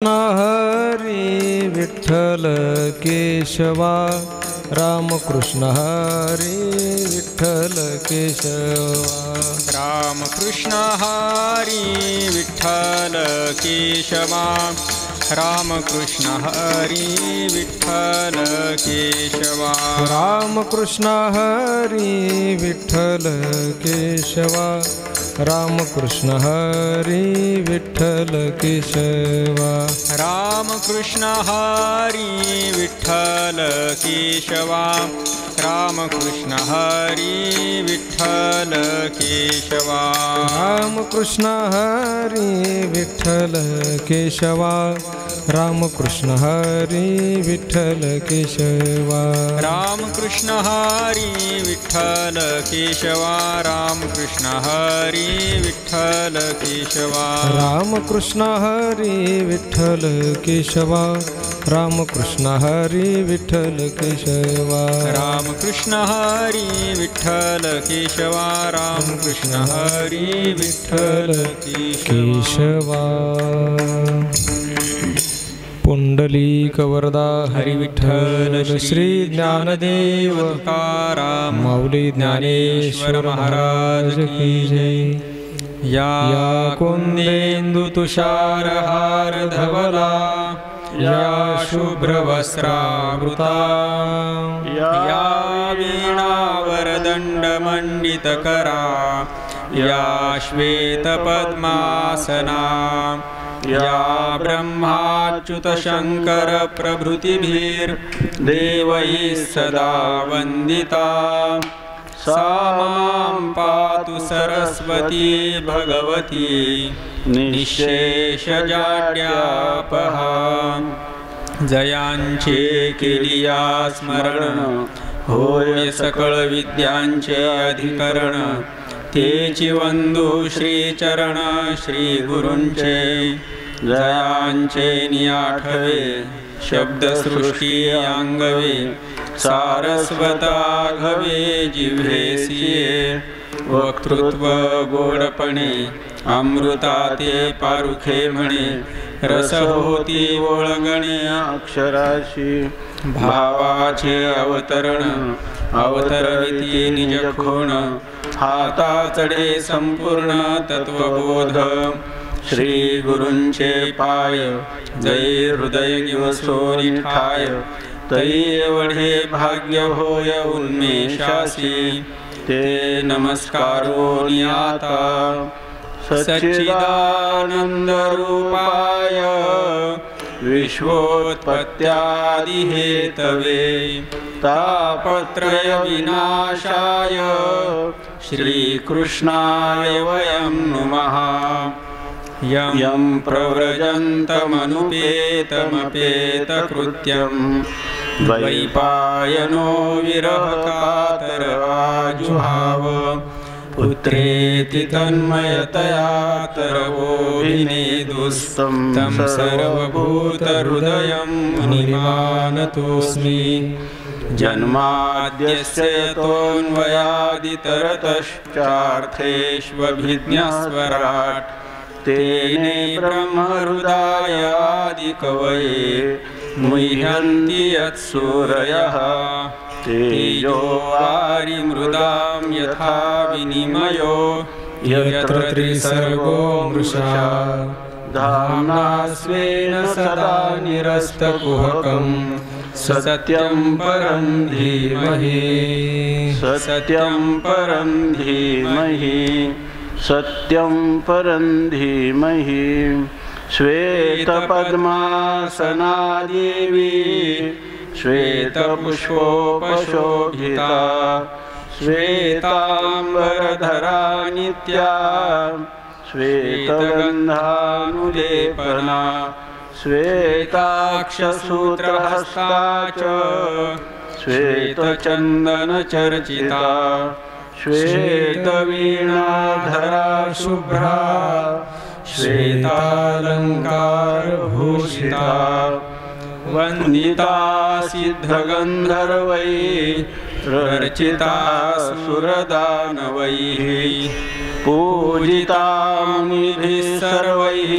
हरी विठ्ठल केशवा रामकृष्ण हरी विठ्ठल केशवा रामकृष्ण हरी विठ्ठल केशवा रामकृष्ण हरी विठ्ठल केशवा रामकृष्ण हरी विठ्ठल केशवा रामकृष्ण हरी विठ्ठल केशवा रामकृष्ण हरी विठ्ठल केशवा रामकृष्ण हरी विठ्ठल केशवा रामकृष्ण हरी विठ्ठल केशवा रामकृष्ण हरी विठ्ठल केशवा रामकृष्ण हरी विठ्ठल केशवा रामकृष्ण हरी विठ्ठल केशवा रामकृष्ण हरी विठ्ठल केशवा रामकृष्ण हरी विठ्ठल केशवा रामकृष्ण हरी विठ्ठल केशवा रामकृष्ण हरी विठ्ठल केशवा पुंडलीक वरदा हरी विठ्ठल श्री ज्ञानदेव तुकाराम माऊली ज्ञानेश्वर महाराज की जय। या कुंदेंदु तुषार हार धवला या शुभ्र वस्त्रावृता या वीणावरदंड मंडितकरा या श्वेत पद्मासना या ब्रह्माच्युत शंकर प्रभृतिभिर्देवैः सदा वंदिता सा मां पातु सरस्वती भगवती निःशेषजाड्यापहा जयांचे केलिया स्मरण होय सकळ विद्यांचे अधिकरण तेची वंदू श्रीचरण श्री गुरूंचे जयांचे नियाठवे शब्दसृष्टी अंगवे सारस्वताघवे जिव्हेसिये वक्तृत्व गोडपणे अमृताते पारुखे म्हणे रस होती ओळगणे अक्षराशी भावाचे अवतरण अवतरविती निजखोण हाता चढे संपूर्ण तत्वबोध श्री गुरूंचे पाय जय हृदय निवसोनी ठाय तै एवढे भाग्य होय उन्मेषासी ते नमस्कारोनी आता सच्चिदानंद रूपाय विश्वोत्पत्त्यादि हेतवे तापत्रय विनाशाय श्रीकृष्णाय वयं नुमः यं प्रव्रजन्तमनुपेतमपेतकृत्यं द्वैपायनो विरहकातरवाजुहाव पुत्रेति तन्मयतया तरवोभिनेदुस्तं तं सर्वभूतहृदयं मुनिमानतोऽस्मि जन्माद्यस्य यतोऽन्वयादितरतश्चार्थेष्वभिज्ञस्वराट् तेने ब्रह्महृदायादिकवये मुह्यन्ति यत्सूरयः तेजो वारिमृदां यथा विनिमयो यत्र त्रिसर्गो मृषा धाम्ना स्वेन सदा निरस्तकुहकं सत्यं परं धीमहि सत्यं परं धीमहि सत्यं परं धीमहि श्वेतपद्मासना देवी श्वेतपुष्पोपशोभिता श्वेताम्बरधरा नित्या श्वेतगन्धानुलेपना श्वेताक्षसूत्रहस्ता च श्वेतचन्दनचर्चिता श्वेतवीणाधरा शुभ्रा श्वेतालङ्कारभूषिता वन्दिता सिद्धगन्धर्वैः रचिता सुरदानवैः पूजिता मुनिभिः सर्वैः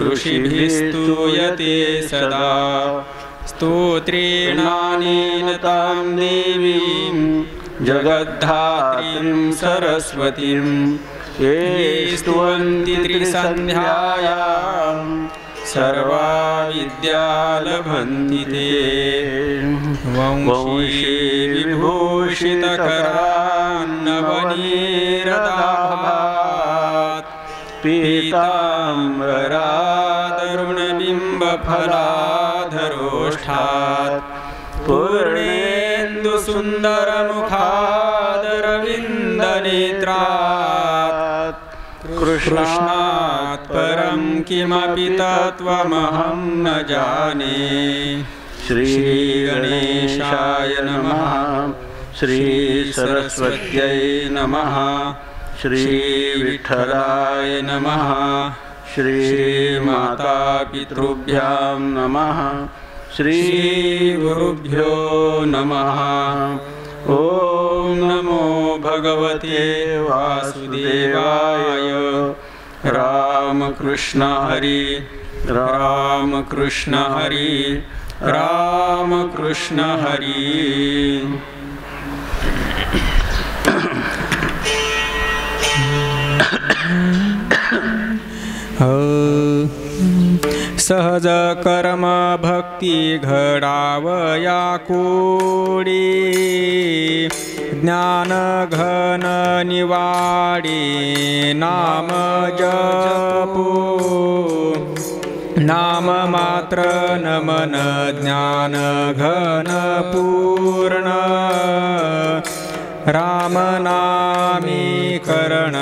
ऋषिभिस्तूयते सदा स्तोत्रेणानेन तां देवीं जगद्धात्रीं सरस्वतीं ये स्तुवन्ति त्रिसन्ध्यायां सर्वा विद्या लभन्ति ते वंशी विभूषितकरान्नवनीरदाभात् पीताम्बरादरुणबिम्बफलाधरोष्ठात् पूर्णेन्दुसुन्दरमुखादरविन्दनेत्रात् कृष्णात् परं किमपि तत्त्वमहं न जाने। श्रीगणेशाय नमः। श्रीसरस्वत्यै नमः। श्रीविठ्ठलाय नमः। श्रीमातापितृभ्यां नमः। श्रीगुरुभ्यो नमः। ॐ नमो भगवते वासुदेवाय। रामकृष्ण हरि रामकृष्ण हरि रामकृष्ण हरि। सहज कर्म भक्ति घडावया कोडी ज्ञान घन निवाडे नाम जपो नाम मात्र नमन ज्ञान घन पूर्ण राम नामी करण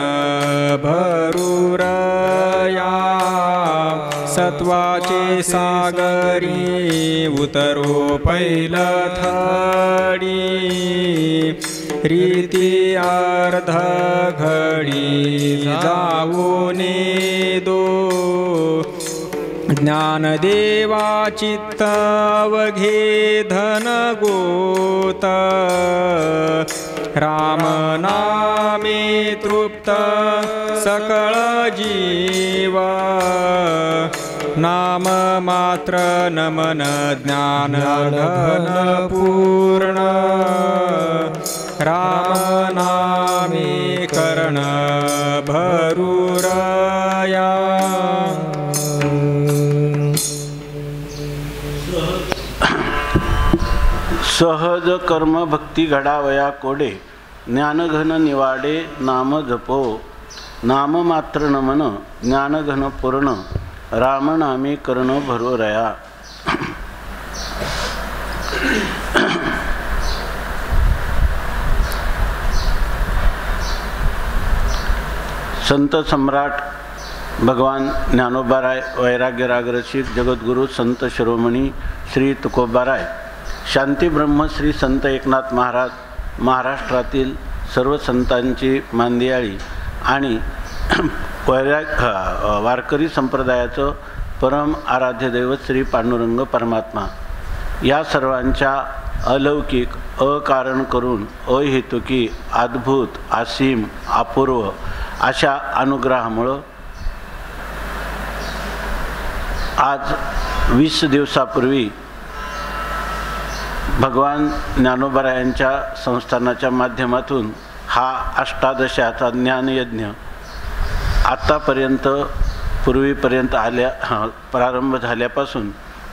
भरूरया सत्वाचे सागरी उतरो पैलथडी रीती अर्ध घडी जाऊने दो ज्ञानदेवा चित्त अवघे धन गोत राम नामे तृप्त सकळ जीव नाम मात्र नमन ज्ञान घन पूर्ण राम नामे कर्ण भरूरया। सहज कर्म भक्ती घडावया कोडे ज्ञानघन निवाडे नाम जपो नाम मात्र नमन ज्ञानघन पूर्ण राम नामे कर्ण भरोरया। संत सम्राट भगवान ज्ञानोबाराय वैराग्यरागरसिक जगद्गुरु संत शिरोमणी श्री तुकोबाराय शांती ब्रह्म श्री संत एकनाथ महाराज महाराष्ट्रातील सर्व संतांची मांदियाळी आणि वारकरी संप्रदायाचं परम आराध्य दैवत श्री पांडुरंग परमात्मा या सर्वांच्या अलौकिक अकारण करून अहेतुकी अद्भुत असीम अपूर्व अशा अनुग्रहामुळं आज 20 दिवसापूर्वी भगवान ज्ञानोबारायांच्या संस्थानाच्या माध्यमातून हा अष्टादशाचा ज्ञानयज्ञ आतापर्यंत पूर्वीपर्यंत प्रारंभ झाल्यापासून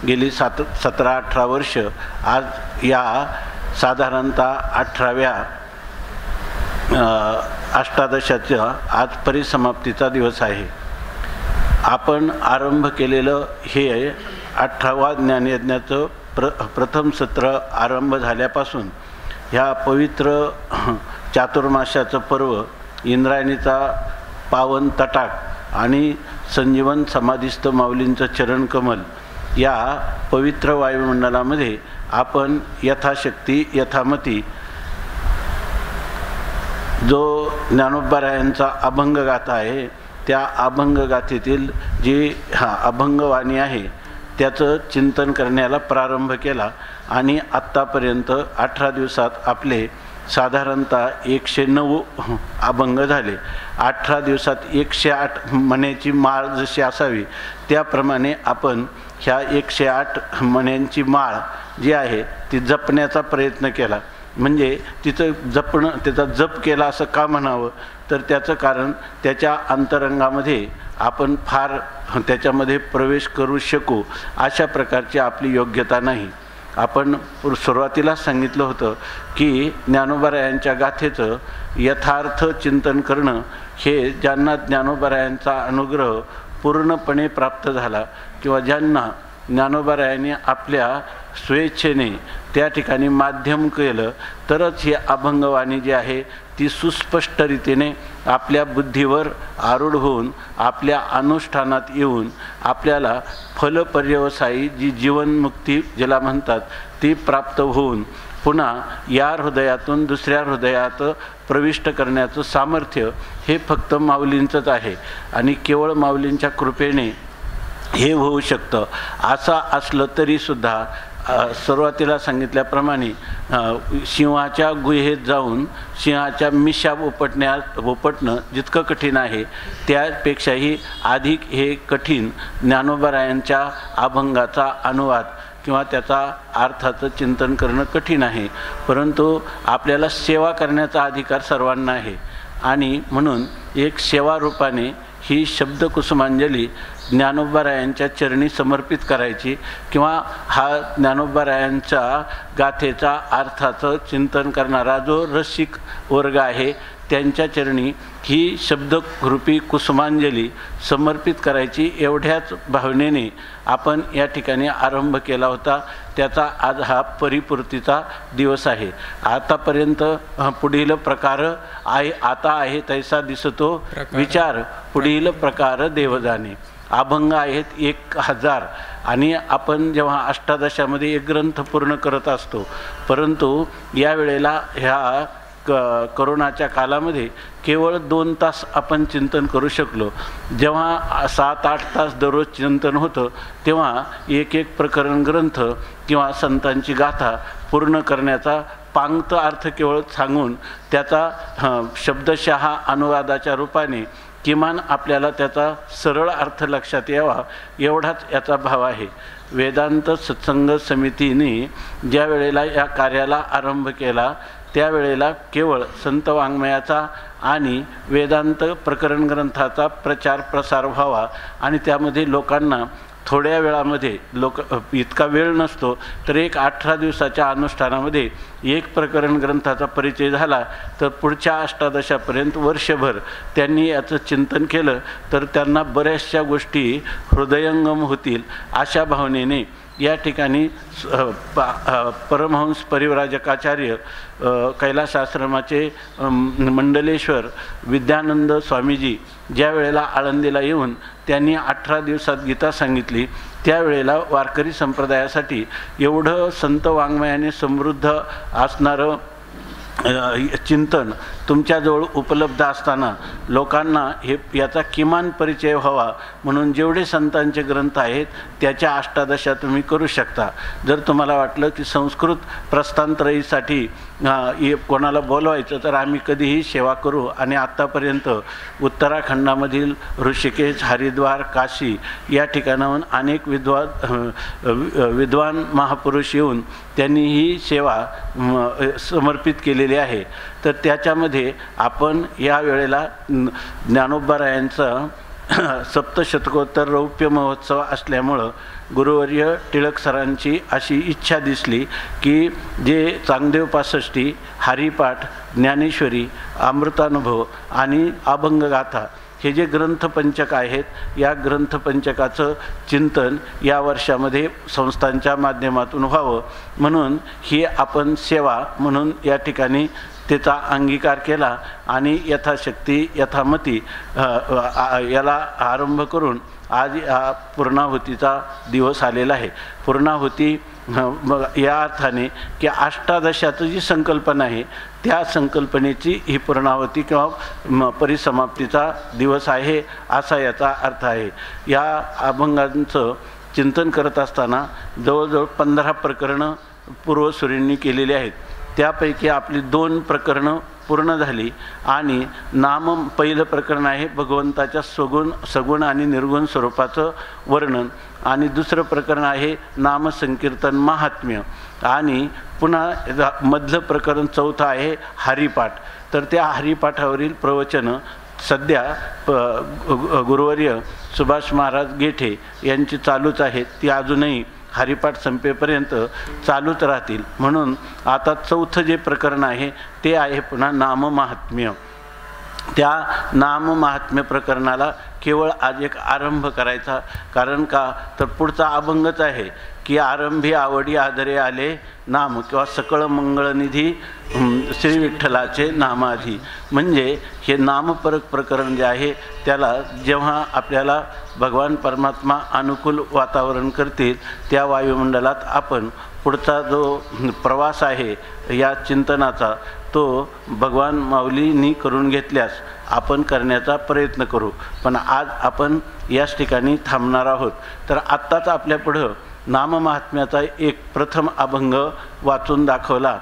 गेली 17-18 वर्ष आज या साधारणतः 18व्या अष्टादशाचा आज परिसमाप्तीचा दिवस आहे। आपण आरंभ केलेलं हे 18वा ज्ञानयज्ञाचं प्रथम सत्र आरंभ झाल्यापासून ह्या पवित्र चातुर्मास्याचं पर्व इंद्रायणीचा पावन तटाक आणि संजीवन समाधिस्थ माऊलींचं चरणकमल या पवित्र वायुमंडलामध्ये आपण यथाशक्ती यथामती जो ज्ञानोबारायांचा अभंगगाथा आहे त्या अभंगगाथेतील जी अभंगवाणी आहे त्याचं चिंतन करण्याला प्रारंभ केला आणि आत्तापर्यंत 18 दिवसात आपले साधारणतः 109 अभंग झाले. 18 दिवसात 108 मण्याची माळ जशी असावी त्याप्रमाणे आपण ह्या 108 मण्यांची माळ जी आहे ती जपण्याचा प्रयत्न केला. म्हणजे तिचं त्याचा जप केला असं का म्हणावं, तर त्याचं कारण त्याच्या अंतरंगामध्ये आपण फार त्याच्यामध्ये प्रवेश करू शकू अशा प्रकारची आपली योग्यता नाही. आपण सुरुवातीला सांगितलं होतं की ज्ञानोबारायांच्या गाथेचं यथार्थ चिंतन करणं हे ज्यांना ज्ञानोबारायांचा अनुग्रह पूर्णपणे प्राप्त झाला किंवा ज्यांना ज्ञानोबारायांनी आपल्या स्वेच्छेने त्या ठिकाणी माध्यम केलं तरच ही अभंगवाणी जी आहे ती सुस्पष्ट रीतीने आपल्या बुद्धीवर आरूढ होऊन आपल्या अनुष्ठानात येऊन आपल्याला फलपर्यवसायी जी जीवनमुक्ती ज्याला म्हणतात ती प्राप्त होऊन पुन्हा या हृदयातून दुसऱ्या हृदयात प्रविष्ट करण्याचं सामर्थ्य हे फक्त माऊलींचंच आहे आणि केवळ माऊलींच्या कृपेने हे होऊ शकतं. असं असलं तरीसुद्धा सुरुवातीला सांगितल्याप्रमाणे सिंहाच्या गुहेत जाऊन सिंहाच्या मिशा उपटणं जितकं कठीण आहे त्यापेक्षाही अधिक हे कठीण ज्ञानोबारायांच्या अभंगाचा अनुवाद किंवा त्याचा अर्थाचं चिंतन करणं कठीण आहे. परंतु आपल्याला सेवा करण्याचा अधिकार सर्वांना आहे आणि म्हणून एक सेवा रूपाने ही शब्दकुसुमांजली ज्ञानोबारायांच्या चरणी समर्पित करायची किंवा हा ज्ञानोबारायांच्या गाथेचा अर्थाचं चिंतन करणारा जो रसिक वर्ग आहे त्यांच्या चरणी ही शब्दरूपी कुसुमांजली समर्पित करायची एवढ्याच भावनेने आपण या ठिकाणी आरंभ केला होता. त्याचा आज हा परिपूर्तीचा दिवस आहे. आतापर्यंत पुढील प्रकार आहे आता आहे तैसा दिसतो विचार पुढील प्रकार देवजाने अभंग आहेत 1000 आणि आपण जेव्हा अष्टादशामध्ये एक ग्रंथ पूर्ण करत असतो परंतु यावेळेला ह्या करोनाच्या कालामध्ये केवळ 2 तास आपण चिंतन करू शकलो. जेव्हा 7-8 तास दररोज चिंतन होतं तेव्हा एक प्रकरण ग्रंथ किंवा संतांची गाथा पूर्ण करण्याचा पांगत अर्थ केवळ सांगून त्याचा शब्दशः अनुवादाच्या रूपाने किमान आपल्याला त्याचा सरळ अर्थ लक्षात यावा एवढाच याचा भाव आहे. वेदांत सत्संग समितीने ज्या वेळेला या कार्याला आरंभ केला त्यावेळेला केवळ संत वाङ्मयाचा आणि वेदांत प्रकरण ग्रंथाचा प्रचार प्रसार व्हावा आणि त्यामध्ये लोकांना थोड्या वेळामध्ये इतका वेळ नसतो तर 18 दिवसाच्या अनुष्ठानामध्ये एक प्रकरण ग्रंथाचा परिचय झाला तर पुढच्या अष्टादशापर्यंत वर्षभर त्यांनी याचं चिंतन केलं तर त्यांना बऱ्याचशा गोष्टी हृदयंगम होतील अशा भावनेने या ठिकाणी परमहंस परिव्राजकाचार्य कैलासाश्रमाचे मंडलेश्वर विद्यानंद स्वामीजी ज्या वेळेला आळंदीला येऊन त्यांनी 18 दिवसात गीता सांगितली त्यावेळेला वारकरी संप्रदायासाठी एवढं संत वाङ्मयाने समृद्ध असणारं चिंतन तुमच्याजवळ उपलब्ध असताना लोकांना याचा किमान परिचय व्हावा म्हणून जेवढे संतांचे ग्रंथ आहेत त्याच्या अष्टादशा तुम्ही करू शकता. जर तुम्हाला वाटलं की संस्कृत प्रस्थानत्रयीसाठी कोणाला बोलवायचं तर आम्ही कधीही सेवा करू आणि आत्तापर्यंत उत्तराखंडामधील ऋषिकेश हरिद्वार काशी या ठिकाणाहून अनेक विद्वान महापुरुष येऊन त्यांनी ही सेवा समर्पित केलेली आहे. तर त्याच्यामध्ये आपण या वेळेला ज्ञानोबारायांचा सप्तशतकोत्तर रौप्य महोत्सव असल्यामुळं गुरुवर्य टिळक सरांची अशी इच्छा दिसली की जे चांगदेव पासष्टी हरिपाठ ज्ञानेश्वरी अमृतानुभव आणि अभंगगाथा हे जे ग्रंथपंचक आहेत या ग्रंथपंचकाचं चिंतन या वर्षामध्ये संस्थांच्या माध्यमातून व्हावं म्हणून ही आपण सेवा म्हणून या ठिकाणी त्याचा अंगीकार केला आणि यथाशक्ती यथामती याला आरंभ करून आज हा पूर्णाहुतीचा दिवस आलेला आहे. पूर्णाहुती या अर्थाने की अष्टादशाचं जी संकल्पना आहे त्या संकल्पनेची ही पूर्णाहुती किंवा परिसमाप्तीचा दिवस आहे असा याचा अर्थ आहे. या अभंगांचं चिंतन करत असताना जवळजवळ 15 प्रकरणं पूर्वसुरींनी केलेली आहेत. त्यापैकी आपली 2 प्रकरणं पूर्ण झाली आणि नाम पहिलं प्रकरण आहे भगवंताच्या सगुण आणि निर्गुण स्वरूपाचं वर्णन आणि दुसरं प्रकरण आहे नामसंकीर्तन महात्म्य आणि पुन्हा मधलं प्रकरण चौथं आहे हरिपाठ. तर त्या हरिपाठावरील प्रवचनं सध्या गुरुवर्य सुभाष महाराज गेठे यांची चालूच आहेत. ती अजूनही हरिपाठ संपेपर्यंत चालूच राहतील. म्हणून आता चौथं जे प्रकरण आहे ते आहे पुन्हा नाममाहात्म्य. त्या नाममाहात्म्य प्रकरणाला केवळ आज एक आरंभ करायचा. कारण का तर पुढचा अभंगच आहे की आरंभी आवडी आदरे आले नाम किंवा सकळ मंगळनिधी श्री विठ्ठलाचे नामाधी. म्हणजे हे नामपरक प्रकरण जे आहे त्याला जेव्हा आपल्याला भगवान परमात्मा अनुकूल वातावरण करतील त्या वायुमंडलात आपण पुढचा जो प्रवास आहे या चिंतनाचा तो भगवान माऊलींनी करून घेतल्यास आपण करण्याचा प्रयत्न करू. पण आज आपण याच ठिकाणी थांबणार आहोत. तर आत्ताच आपल्यापुढं नाममाहात्म्याचा एक प्रथम अभंग वाचून दाखवला.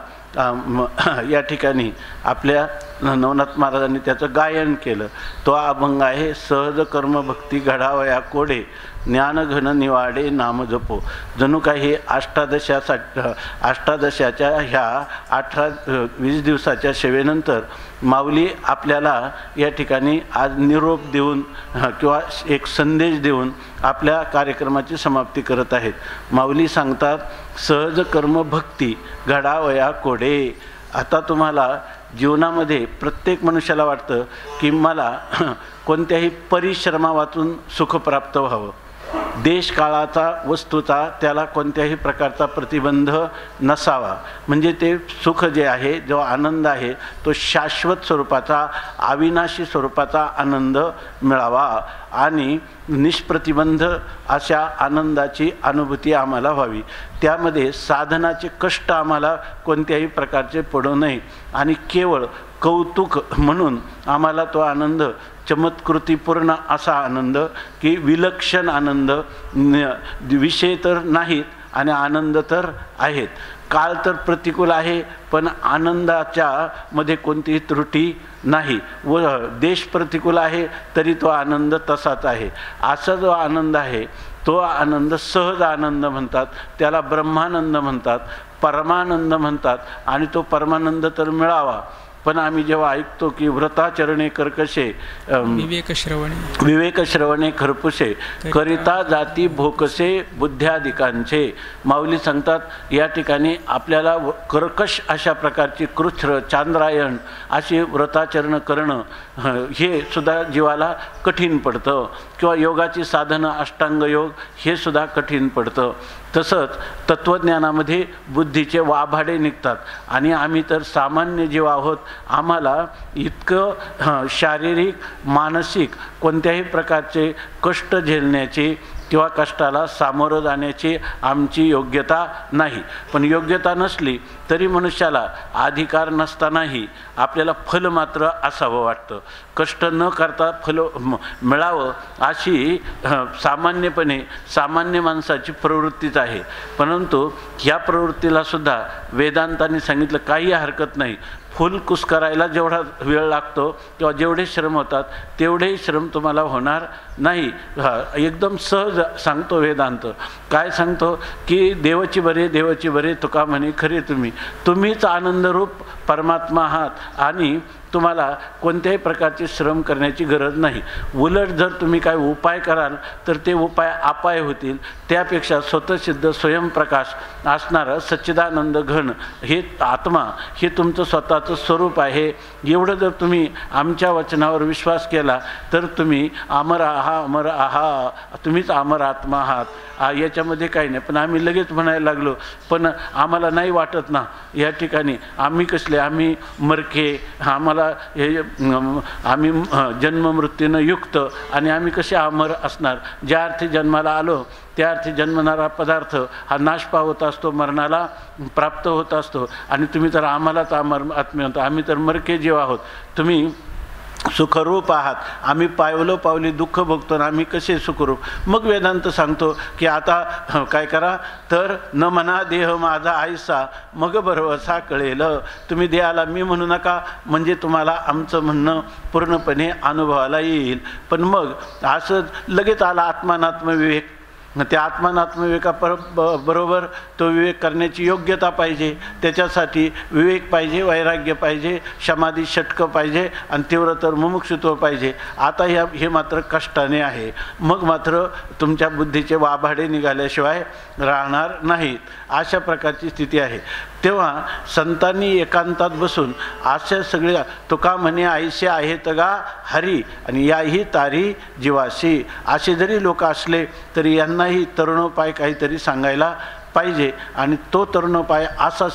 या ठिकाणी आपल्या नवनाथ महाराजांनी त्याचं गायन केलं. तो अभंग आहे सहज कर्म भक्ती घडावया कोडे ज्ञानघन निवाडे नाम जपो. जणू काही अष्टादशाच्या ह्या 18-20 दिवसाच्या सेवेनंतर माऊली आपल्याला या ठिकाणी आज निरोप देऊन किंवा एक संदेश देऊन आपल्या कार्यक्रमाची समाप्ती करत आहेत. माऊली सांगतात सहज कर्म भक्ती घडावया कोडे. आता तुम्हाला जीवनामध्ये प्रत्येक मनुष्याला वाटतं की मला कोणत्याही परिश्रमावाचून सुख प्राप्त व्हावं. देश काळाचा वस्तूचा त्याला कोणत्याही प्रकारचा प्रतिबंध नसावा. म्हणजे ते सुख जे आहे जो आनंद आहे तो शाश्वत स्वरूपाचा अविनाशी स्वरूपाचा आनंद मिळावा आणि निष्प्रतिबंध अशा आनंदाची अनुभूती आम्हाला व्हावी. त्यामध्ये साधनाचे कष्ट आम्हाला कोणत्याही प्रकारचे पडू नये आणि केवळ कौतुक म्हणून आम्हाला तो आनंद चमत्कृतीपूर्ण असा आनंद की विलक्षण आनंद. विषय तर नाहीत आणि आनंद तर आहेत. काळ तर प्रतिकूल आहे पण आनंदाच्या मध्ये कोणतीही त्रुटी नाही. व देश प्रतिकूल आहे तरी तो आनंद तसाच आहे. असा जो आनंद आहे तो आनंद सहज आनंद म्हणतात. त्याला ब्रह्मानंद म्हणतात, परमानंद म्हणतात. आणि तो परमानंद तर मिळावा. पण आम्ही जेव्हा ऐकतो की व्रताचरणे कर्कशे विवेक श्रवणे खरपुसे करिता जाती भोकसे बुद्ध्याधिकांचे. माऊली सांगतात या ठिकाणी आपल्याला कर्कश अशा प्रकारची कृच्छ्र चांद्रायण अशी व्रताचरण करणं हे सुद्धा जीवाला कठीण पडतं. किंवा योगाची साधनं अष्टांग योग हे सुद्धा कठीण पडतं. तसंच तत्त्वज्ञानामध्ये बुद्धीचे वाभाडे निघतात. आणि आम्ही तर सामान्य जीव आहोत. आम्हाला इतकं शारीरिक मानसिक कोणत्याही प्रकारचे कष्ट झेलण्याची किंवा कष्टाला सामोरं जाण्याची आमची योग्यता नाही. पण योग्यता नसली तरी मनुष्याला अधिकार नसतानाही आपल्याला फल मात्र असावं वाटतं. कष्ट न करता फल मिळावं अशी सामान्यपणे सामान्य माणसाची प्रवृत्तीच आहे. परंतु ह्या प्रवृत्तीला सुद्धा वेदांतांनी सांगितलं काही हरकत नाही. फुल कुस्करायला जेवढा वेळ लागतो किंवा जेवढे श्रम होतात तेवढेही श्रम तुम्हाला होणार नाही. एकदम सहज सांगतो वेदांत. काय सांगतो की देवाची बरे तुका म्हणे खरे तुम्हीच आनंदरूप परमात्मा आहात आणि तुम्हाला कोणत्याही प्रकारचे श्रम करण्याची गरज नाही. उलट जर तुम्ही काय उपाय कराल तर ते उपाय अपाय होतील. त्यापेक्षा स्वतःसिद्ध स्वयंप्रकाश असणारं सच्चिदानंद घन हे आत्मा हे तुमचं स्वतःचं स्वरूप आहे. एवढं जर तुम्ही आमच्या वचनावर विश्वास केला तर तुम्ही अमर आहा तुम्हीच अमर आत्मा आहात. याच्यामध्ये काही नाही. पण आम्ही लगेच म्हणायला लागलो पण आम्हाला नाही वाटत ना या ठिकाणी आम्ही कसले आम्ही मरके आम्हाला हे आम्ही जन्ममृत्यूनं युक्त आणि आम्ही कसे अमर असणार. ज्या अर्थी जन्माला आलो त्या अर्थी जन्मणारा पदार्थ हा नाश पावत असतो, मरणाला प्राप्त होत असतो. आणि तुम्ही तर आम्हालाच अमर आत्मे होता. आम्ही तर मरके जीव आहोत. तुम्ही सुखरूप आहात, आम्ही पावली दुःख भोगतो आणि आम्ही कसे सुखरूप. मग वेदांत सांगतो की आता काय करा तर न म्हणा देह माझा आयसा मग भरवसा कळेल. तुम्ही देहाला मी म्हणू नका, म्हणजे तुम्हाला आमचं म्हणणं पूर्णपणे अनुभवाला येईल. पण मग असं लगेच आला आत्मानात्म विवेक. त्या आत्मानात्मविवेका बरोबर तो विवेक करण्याची योग्यता पाहिजे. त्याच्यासाठी विवेक पाहिजे, वैराग्य पाहिजे, समाधी षटकं पाहिजे आणि तीव्रतर मुमुक्षुत्व पाहिजे. आता हे मात्र कष्टाने आहे. मग मात्र तुमच्या बुद्धीचे वाभाडे निघाल्याशिवाय राहणार नाहीत. अशा प्रकारची स्थिती आहे. तेव्हा संतांनी एकांतात बसून अशा सगळ्या तुका म्हणे आईसे आहेत गा हरी आणि याही तारी जीवाशी असे जरी लोक असले तरी यांनाही तरुणोपाय काहीतरी सांगायला पाहिजे. आणि तो तरुणोपाय असा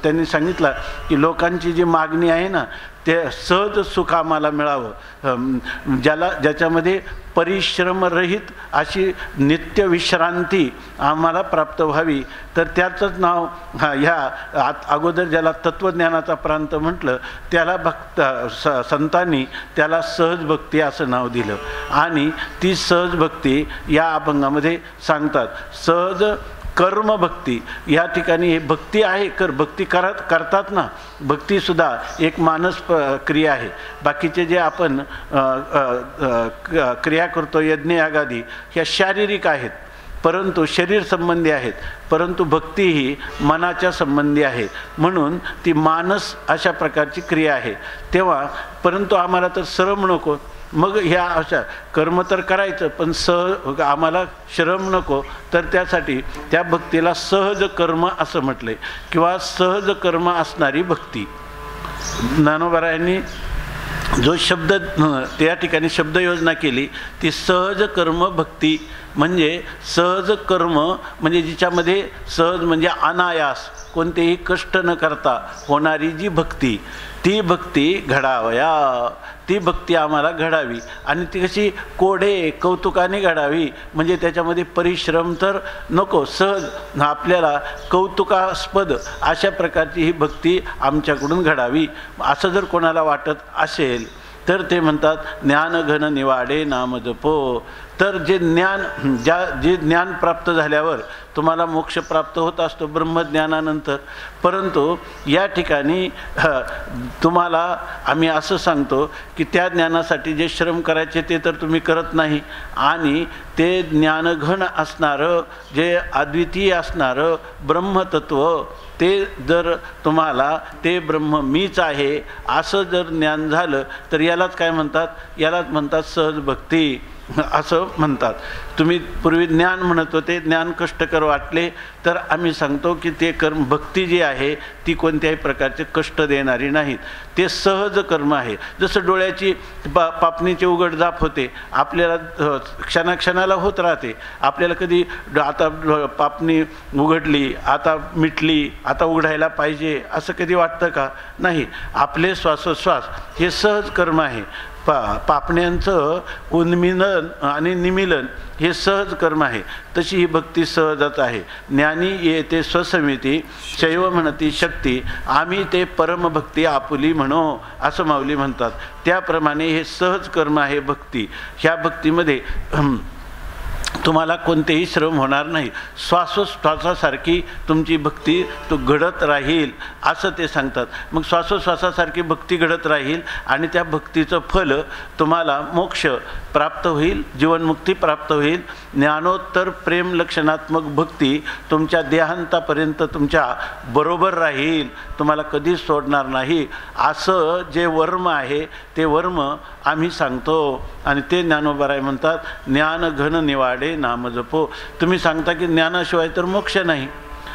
त्यांनी सांगितला की लोकांची जी मागणी आहे ना ते सहज सुख आम्हाला मिळावं, ज्याच्यामध्ये परिश्रमरहित अशी नित्य विश्रांती आम्हाला प्राप्त व्हावी. तर त्याचंच नाव ह्या अगोदर ज्याला तत्त्वज्ञानाचा प्रांत म्हटलं त्याला संतांनी त्याला सहज भक्ती असं नाव दिलं. आणि ती सहज भक्ती या अभंगामध्ये सांगतात. सहज कर्म भक्ती या ठिकाणी हे भक्ती आहे. भक्ती करतात ना, भक्तीसुद्धा एक मानस क्रिया आहे. बाकीचे जे आपण क्रिया करतो यज्ञ यागादी ह्या शारीरिक आहेत, परंतु शरीर संबंधी आहेत. परंतु भक्ती ही मनाच्या संबंधी आहे, म्हणून ती मानस अशा प्रकारची क्रिया आहे. तेव्हा परंतु आम्हाला तर श्रम नको. मग ह्या अशा कर्म तर करायचं पण आम्हाला श्रम नको. तर त्यासाठी त्या भक्तीला सहज कर्म असं म्हटलंय किंवा सहज कर्म असणारी भक्ती. ज्ञानोबा यांनी जो शब्द त्या ठिकाणी शब्दयोजना केली ती सहज कर्म भक्ती. म्हणजे सहज कर्म म्हणजे जिच्यामध्ये सहज म्हणजे अनायास कोणतेही कष्ट न करता होणारी जी भक्ती, ती भक्ती घडावया, ती भक्ती आम्हाला घडावी. आणि ती कशी कोडे कौतुकाने घडावी, म्हणजे त्याच्यामध्ये परिश्रम तर नको, सहज आपल्याला कौतुकास्पद अशा प्रकारची ही भक्ती आमच्याकडून घडावी. असं जर कोणाला वाटत असेल तर ते म्हणतात ज्ञानघन निवाडे नाम जपो. तर जे ज्ञान प्राप्त झाल्यावर तुम्हाला मोक्ष प्राप्त होत असतो ब्रह्मज्ञानानंतर. परंतु या ठिकाणी तुम्हाला आम्ही असं सांगतो की त्या ज्ञानासाठी जे श्रम करायचे ते तर तुम्ही करत नाही. आणि ते ज्ञानघन असणारं जे अद्वितीय असणारं ब्रह्मतत्व ते जर तुम्हाला ते ब्रह्म मीच आहे असं जर ज्ञान झालं तर यालाच काय म्हणतात, यालाच म्हणतात सहज भक्ती असं म्हणतात. तुम्ही पूर्वी ज्ञान म्हणत होते, ज्ञान कष्टकर वाटले तर आम्ही सांगतो की ते कर्म भक्ती जी आहे ती कोणत्याही प्रकारचे कष्ट देणारी नाहीत. ते सहज कर्म आहे. जसं डोळ्याची पापणीचे उघडझाप होते, आपल्याला क्षणाक्षणाला होत राहते. आपल्याला कधी आता पापणी उघडली, आता मिटली, आता उघडायला पाहिजे असं कधी वाटतं का? नाही. आपले श्वासोश्वास हे सहज कर्म आहे. पापण्यांचं उन्मिलन आणि निमिलन हे सहज कर्म आहे. तशी ही भक्ती सहजच आहे. ज्ञानी येते स्वसमिती शैव म्हणती शक्ती, आम्ही ते परमभक्ती आपुली म्हणो असं माऊली म्हणतात. त्याप्रमाणे हे सहज कर्म आहे भक्ती. ह्या भक्तीमध्ये तुम्हाला कोणतेही श्रम होणार नाही. श्वासोश्वासासारखी तुमची भक्ती तो घडत राहील असं ते सांगतात. मग श्वासोश्वासासारखी भक्ती घडत राहील आणि त्या भक्तीचं फल तुम्हाला मोक्ष प्राप्त होईल, जीवनमुक्ती प्राप्त होईल. ज्ञानोत्तर प्रेम लक्षणात्मक भक्ती तुमच्या देहांतापर्यंत तुमच्या बरोबर राहील, तुम्हाला कधीच सोडणार नाही. असं जे वर्म आहे ते वर्म आम्ही सांगतो. आणि ते ज्ञानोबाराय म्हणतात ज्ञान घन निवाडे नाम जपो. तुम्ही सांगता की ज्ञानाशिवाय तर मोक्ष नाही.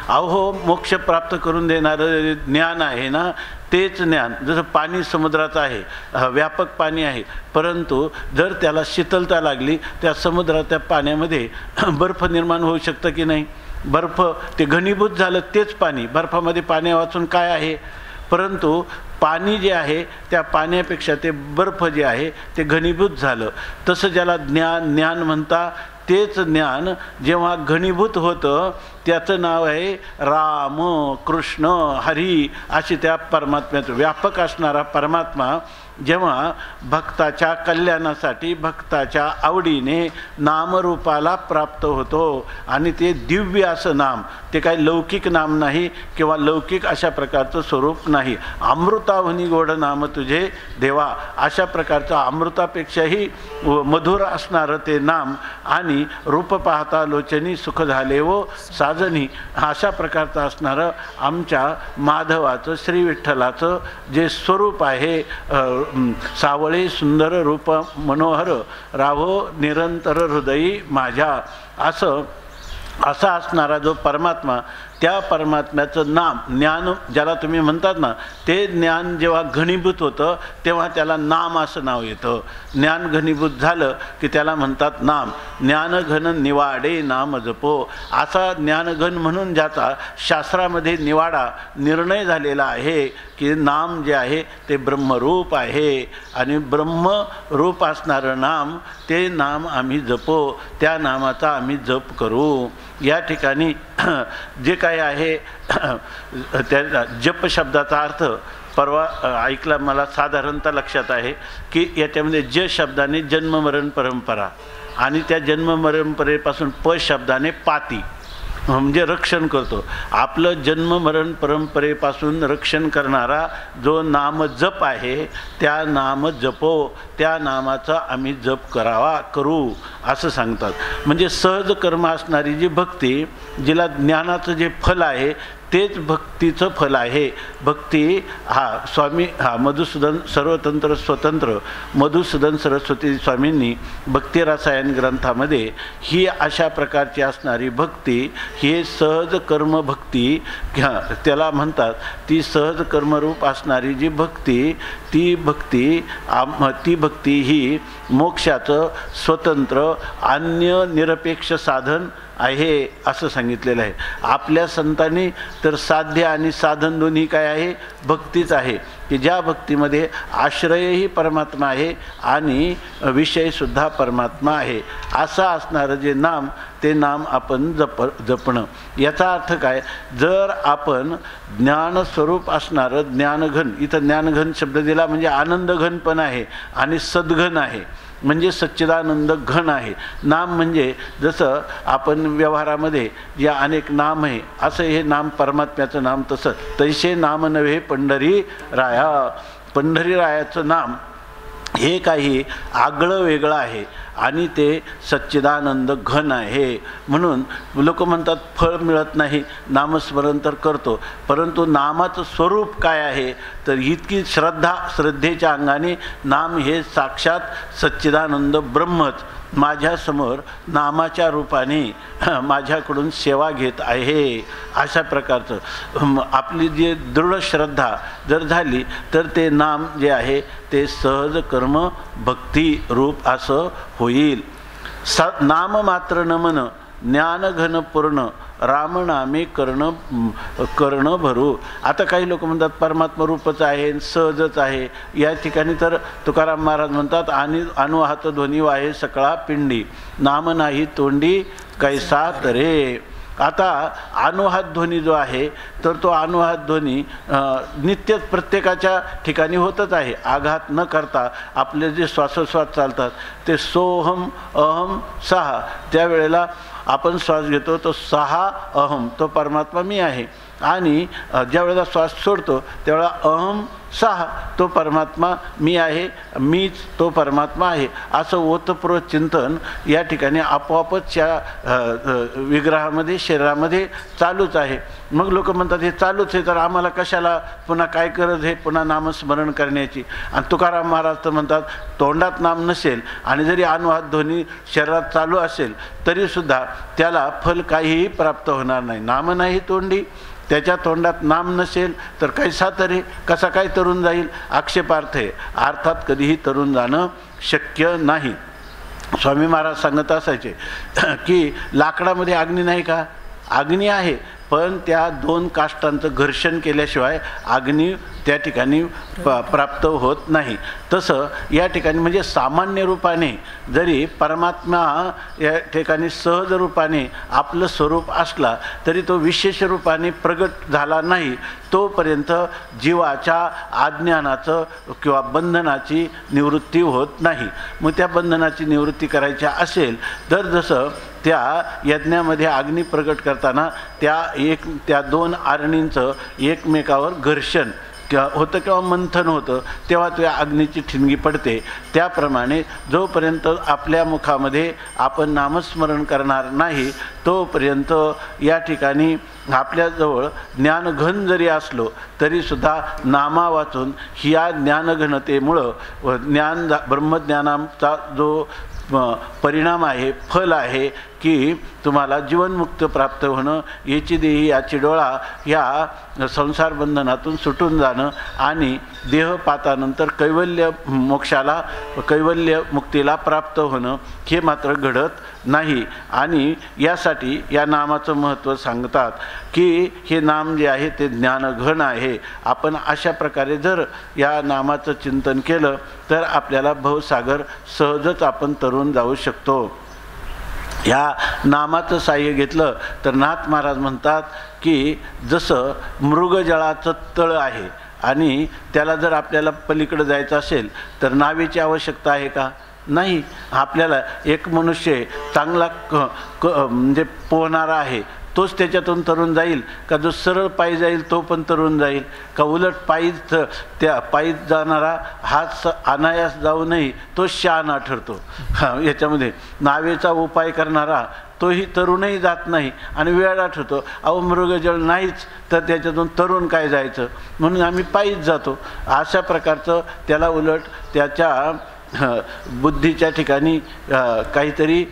अहो मोक्ष प्राप्त करून देणारं ज्ञान आहे ना, तेच ज्ञान. जसं पाणी समुद्राचं आहे, व्यापक पाणी आहे, परंतु जर त्याला शीतलता लागली त्या समुद्राच्या पाण्यामध्ये बर्फ निर्माण होऊ शकतं की नाही? बर्फ ते घनीभूत झालं तेच पाणी. बर्फामध्ये पाणी वाचून काय आहे? परंतु पाणी जे आहे त्या पाण्यापेक्षा ते बर्फ जे आहे ते घनीभूत झालं. तसं ज्याला ज्ञान म्हणता तेच ज्ञान जेव्हा घनीभूत होतं त्याचं नाव आहे राम, कृष्ण, हरी अशी त्या परमात्म्याचं व्यापक असणारा परमात्मा जेव्हा भक्ताच्या कल्याणासाठी भक्ताच्या आवडीने नामरूपाला प्राप्त होतो आणि ते दिव्य असं नाम, ते काही लौकिक नाम नाही किंवा लौकिक अशा प्रकारचं स्वरूप नाही. अमृतावनी गोड नाम तुझे देवा, अशा प्रकारचं अमृतापेक्षाही मधुर असणारं ते नाम आणि रूप पाहता लोचनी सुख झाले व साजनी, अशा प्रकारचं असणारं आमच्या माधवाचं श्री विठ्ठलाचं जे स्वरूप आहे, सावळे सुंदर रूप मनोहर राहो निरंतर हृदयी माझ्या, असा असणारा जो परमात्मा, त्या परमात्म्याचं नाम ज्ञान ज्याला तुम्ही म्हणतात ना, ते ज्ञान जेव्हा घनीभूत होतं तेव्हा त्याला नाम असं नाव येतं. ज्ञान घनीभूत झालं की त्याला म्हणतात नाम. ज्ञानघन निवाडे नाम जपो, असा ज्ञानघन म्हणून ज्याचा शास्त्रामध्ये निवाडा निर्णय झालेला आहे की नाम जे आहे ते ब्रह्मरूप आहे आणि ब्रह्मरूप असणारं नाम, ते नाम आम्ही जपो, त्या नामाचा आम्ही जप करू. या ठिकाणी जे काय आहे त्या जप शब्दाचा अर्थ परवा ऐकला, मला साधारणतः लक्षात आहे की याच्यामध्ये ज शब्दाने जन्म मरण परंपरा आणि त्या जन्म परंपरेपासून प शब्दाने पाती म्हणजे रक्षण करतो. आपलं जन्म मरण परंपरेपासून रक्षण करणारा जो नाम जप आहे, त्या नाम जपो, त्या नामाचा आम्ही जप करू असं सांगतात. म्हणजे सहज कर्म असणारी जी भक्ती, जिला ज्ञानाचं जे फल आहे तेच भक्तीचं फल आहे. भक्ती स्वामी मधुसूदन सर्वतंत्र स्वतंत्र मधुसूदन सरस्वती स्वामींनी भक्ती रसायन ग्रंथामध्ये ही अशा प्रकारची असणारी भक्ती, हे सहज कर्म भक्ती त्याला म्हणतात. ती सहज कर्मरूप असणारी जी भक्ती, ती भक्ती ही मोक्षाचं स्वतंत्र अन्य निरपेक्ष साधन आहे असं सांगितलेलं आहे. आपल्या संतांनी तर साध्य आणि साधन दोन्ही काय आहे? भक्तीच आहे, की ज्या भक्तीमध्ये आश्रयही परमात्मा आहे आणि विषयसुद्धा परमात्मा आहे. असं असणारं जे नाम, ते नाम आपण जपणं. याचा अर्थ काय? जर आपण ज्ञानस्वरूप असणारं ज्ञानघन, इथं ज्ञानघन शब्द दिला म्हणजे आनंदघन पण आहे आणि सद्घन आहे, म्हणजे सच्चिदानंद घन आहे. नाम म्हणजे जसं आपण व्यवहारामध्ये जे अनेक नाम आहे, असं हे नाम परमात्म्याचं नाम, तसं तैसे नाम नव्हे पंढरी राया. पंढरी रायाचं नाम हे काही आगळं वेगळं आहे आणि ते सच्चिदानंद घन आहे. म्हणून लोक म्हणतात फळ मिळत नाही, नामस्मरण तर करतो, परंतु नामाचं स्वरूप काय आहे? तर इतकी श्रद्धेच्या अंगाने नाम हे साक्षात सच्चिदानंद ब्रह्मच माझ्यासमोर नामाच्या रूपाने माझ्याकडून सेवा घेत आहे. अशा प्रकारचं आपली जी दृढ श्रद्धा जर झाली तर ते नाम जे आहे ते सहज कर्म भक्ती रूप असं होईल. नाम मात्र नमन ज्ञानघन पूर्ण राम नामे कर्ण भरू. आता काही लोक म्हणतात परमात्मा रूपच आहे, सहजच आहे. या ठिकाणी तर तुकाराम महाराज म्हणतात अनुहात ध्वनी वाहे सकळा पिंडी नाम नाही तोंडी कैसा तरे. आता अनुहात ध्वनी जो आहे तर तो अनुहात ध्वनी नित्य प्रत्येकाच्या ठिकाणी होतच आहे. आघात न करता आपले जे श्वासोश्वास चालतात ते सोहम अहम सहा, त्यावेळेला आपण श्वास घेतो तो सहा अहम, तो परमात्मा मी आहे, आणि ज्या वेळेला श्वास सोडतो त्यावेळेला अहम सहा, तो परमात्मा मी आहे, मीच तो परमात्मा आहे. असं ओतप्रोत चिंतन या ठिकाणी आपोआपच या विग्रहामध्ये शरीरामध्ये चालूच आहे. मग लोक म्हणतात हे चालूच आहे तर आम्हाला कशाला पुन्हा काय गरज आहे पुन्हा नामस्मरण करण्याची. आणि तुकाराम महाराज तर म्हणतात तोंडात नाम नसेल आणि जरी अनुहात ध्वनी शरीरात चालू असेल तरीसुद्धा त्याला फल काहीही प्राप्त होणार नाही. नाम नाही तोंडी, त्याच्या तोंडात नाम नसेल तर कैसा तरी, कसा काय तरुण जाईल? आक्षेपार्थ आहे. अर्थात कधीही तरुण जाणं शक्य नाही. स्वामी महाराज सांगत असायचे की लाकडामध्ये अग्नी नाही का? अग्नी आहे, पण त्या दोन काष्टांचं घर्षण केल्याशिवाय अग्नी त्या ठिकाणी प्राप्त होत नाही. तसं या ठिकाणी म्हणजे सामान्य रूपाने जरी परमात्मा या ठिकाणी सहज रूपाने आपलं स्वरूप असला तरी तो विशेष रूपाने प्रगट झाला नाही तोपर्यंत जीवाच्या अज्ञानाचं किंवा बंधनाची निवृत्ती होत नाही. मग त्या बंधनाची निवृत्ती करायची असेल तर जसं त्या यज्ञामध्ये अग्नी प्रगट करताना त्या दोन अरणींचं एकमेकावर घर्षण होतं किंवा मंथन होतं तेव्हा त्या अग्नीची ठिणगी पडते. त्याप्रमाणे जोपर्यंत आपल्या मुखामध्ये आपण नामस्मरण करणार नाही तोपर्यंत या ठिकाणी आपल्याजवळ ज्ञानघन जरी असलो तरीसुद्धा नामा वाचून ह्या ज्ञानघनतेमुळं ब्रह्मज्ञानाचा जो परिणाम आहे, फल आहे की तुम्हाला जीवनमुक्त प्राप्त होणं, याची देही याची डोळा या संसार बंधनातून सुटून जाणं आणि देहपातानंतर कैवल्य मोक्षाला, कैवल्य मुक्तीला प्राप्त होणं हे मात्र घडत नाही. आणि यासाठी या नामाचं महत्त्व सांगतात की हे नाम जे आहे ते ज्ञानघन आहे. आपण अशा प्रकारे जर या नामाचं चिंतन केलं तर आपल्याला भवसागर सहजच आपण तरून जाऊ शकतो. ह्या नामाचं साह्य घेतलं तर नाथ महाराज म्हणतात की जसं मृगजळाचं तळ आहे आणि त्याला जर आपल्याला पलीकडे जायचं असेल तर नावेची आवश्यकता आहे का? नाही. आपल्याला एक मनुष्य चांगला म्हणजे पोहणारा आहे तोच त्याच्यातून तरुण जाईल का जो सरळ पायी जाईल तो पण तरुण जाईल का उलट त्या पायीत जाणारा हात अनायास जाऊ नये तो शहाणा ठरतो. याच्यामध्ये नावेचा उपाय करणारा तोही तरुणही जात नाही आणि वेळा ठरतो. अहो मृगजळ नाहीच तर त्याच्यातून तरुण काय जायचं म्हणून आम्ही पायीच जातो. अशा प्रकारचं त्याला उलट त्याच्या बुद्धीच्या ठिकाणी काहीतरी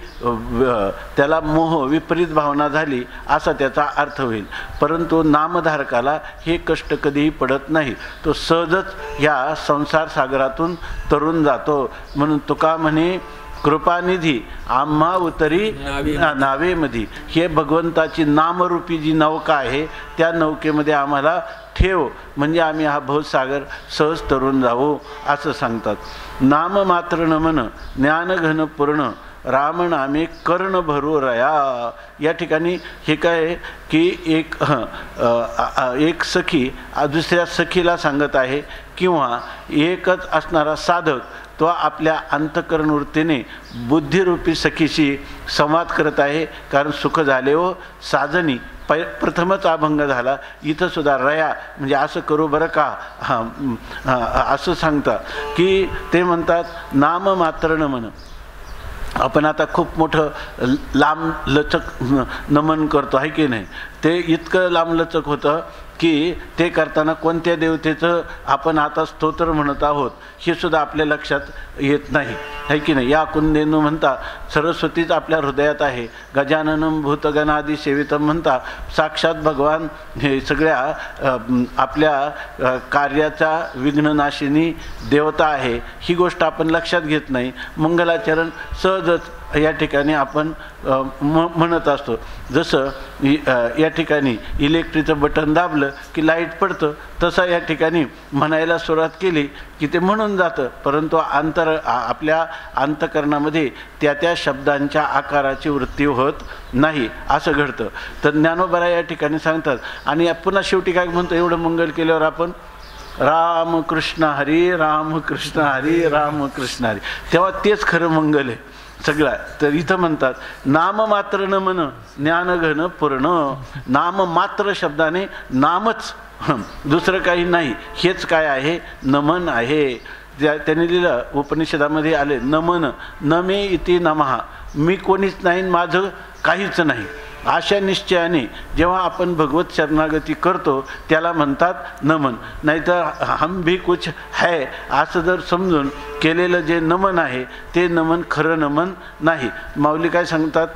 त्याला मोह विपरीत भावना झाली असा त्याचा अर्थ होईल. परंतु नामधारकाला हे कष्ट कधीही पडत नाही. तो सहजच ह्या संसार सागरातून तरून जातो. म्हणून तुका म्हणे कृपानिधी आम्हा उतरी नावेमध्ये. हे भगवंताची नामरूपी जी नौका आहे त्या नौकेमध्ये आम्हाला ठेव म्हणजे आम्ही हा भवसागर सहज तरून जाऊ असं सांगतात. नाम मात्र नमन ज्ञानघन पूर्ण राम नामे कर्ण भरू रया. या ठिकाणी हे काय की एक सखी दुसऱ्या सखीला सांगत आहे किंवा एकच असणारा साधक तो आपल्या अंतःकरण वृत्तीने बुद्धिरूपी सखीशी संवाद करत आहे. कारण सुख झाले व साजनी प्रथमच अभंग झाला. इथं सुद्धा रया म्हणजे असं करू बरं का असं सांगतात की ते म्हणतात नाम मात्र नमन. आपण आता खूप मोठं लांब लचक नमन करतो आहे की नाही. ते इतकं लांबलचक होतं की ते करताना कोणत्या देवतेचं आपण आता स्तोत्र म्हणत आहोत हे सुद्धा आपल्या लक्षात येत नाही आहे की नाही. या कुंदेनु म्हणता सरस्वतीच आपल्या हृदयात आहे. गजाननम भूतगणादी सेवितम म्हणता साक्षात भगवान हे सगळ्या आपल्या कार्याचा विघ्ननाशिनी देवता आहे. ही गोष्ट आपण लक्षात घेत नाही. मंगलाचरण सहजच या ठिकाणी आपण म्हणत असतो. जसं या ठिकाणी इलेक्ट्रिकचं बटन दाबलं की लाईट पडतं तसं या ठिकाणी म्हणायला सुरुवात केली की ते म्हणून जातं. परंतु आपल्या अंतःकरणामध्ये त्या शब्दांच्या आकाराची वृत्ती होत नाही असं घडतं. तर ज्ञानोबा या ठिकाणी सांगतात. आणि पुन्हा शेवटी काय म्हणतो एवढं मंगल केल्यावर आपण राम कृष्ण हरी राम कृष्ण हरी राम कृष्ण हरी तेव्हा तेच खरं मंगल आहे सगळं. तर इथं म्हणतात नाम मात्र नमन ज्ञानघन पूर्ण. नाम मात्र शब्दाने नामच दुसरं काही नाही हेच काय आहे नमन आहे. त्यांनी लिहिलं उपनिषदामध्ये आले नमन नमे इति नमः. मी कोणीच नाही माझं काहीच नाही अशा निश्चयाने जेव्हा आपण भगवत शरणागती करतो त्याला म्हणतात नमन. नाहीतर हम भी कुछ है असं जर समजून केलेलं जे नमन आहे ते नमन खरं नमन नाही. माऊली काय सांगतात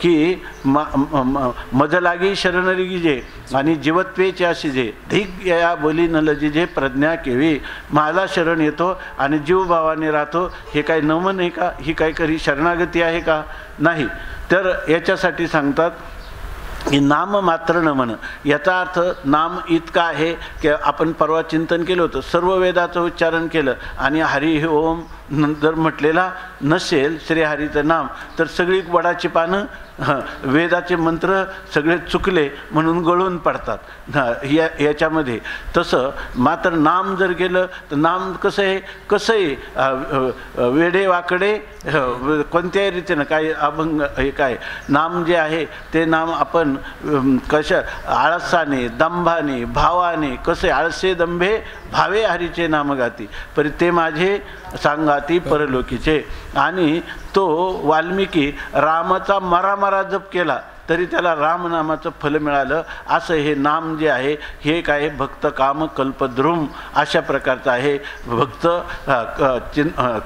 की मज लागी शरणरी गिजे आणि जीवत्वेचे अशी जे धिक या बोली न लजिजे प्रज्ञा केवी. मला शरण येतो आणि जीवभावाने राहतो हे काय नमन आहे का? ही काय खरी शरणागती आहे का? नाही. तर याच्यासाठी सांगतात हे नाम मात्र न म्हण. याचा अर्थ नाम इतका आहे की आपण परवा चिंतन केलं होतं, सर्व वेदाचं उच्चारण केलं आणि हरी ओम जर म्हटलेला नसेल श्रीहरीचं नाम तर सगळी वडाची पानं वेदाचे मंत्र सगळे चुकले म्हणून गळून पडतात याच्यामध्ये. तसं मात्र नाम जर गेलं तर नाम कसं आहे वेडे वाकडे कोणत्याही रीतीनं काय अभंग हे काय नाम जे आहे ते नाम आपण आळसाने दंभाने भावाने कसे आळसे दंभे भावे हरीचे नाम गाती परी ते माझे सांगाती परलोकीचे. आणि तो वाल्मिकी रामाचा मरा जप केला तरी त्याला रामनामाचं फल मिळालं. असं हे नाम जे आहे हे काय भक्त काम कल्पद्रुम अशा प्रकारचं आहे. भक्त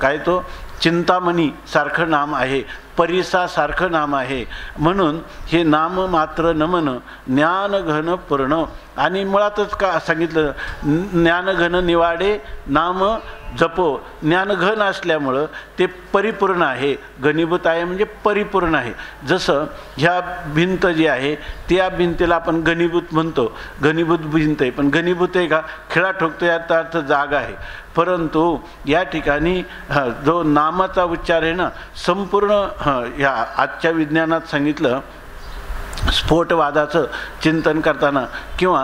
काय तो चिंतामणी सारखं नाम आहे, परिसासारखं नाम आहे. म्हणून हे नाम मात्र नमन ज्ञानघन पूर्ण. आणि मुळातच का सांगितलं ज्ञानघन निवाडे नाम जपो. ज्ञानघन असल्यामुळं ते परिपूर्ण आहे, घनीभूत आहे म्हणजे परिपूर्ण आहे. जसं ह्या भिंत जी आहे त्या भिंतीला आपण घनीभूत म्हणतो, घनीभूत भिंत आहे. पण घनीभूत आहे का खिळा ठोकतो याचा अर्थ जागा आहे. परंतु या ठिकाणी जो नामाचा उच्चार आहे ना संपूर्ण ह्या आजच्या विज्ञानात सांगितलं स्फोटवादाचं चिंतन करताना किंवा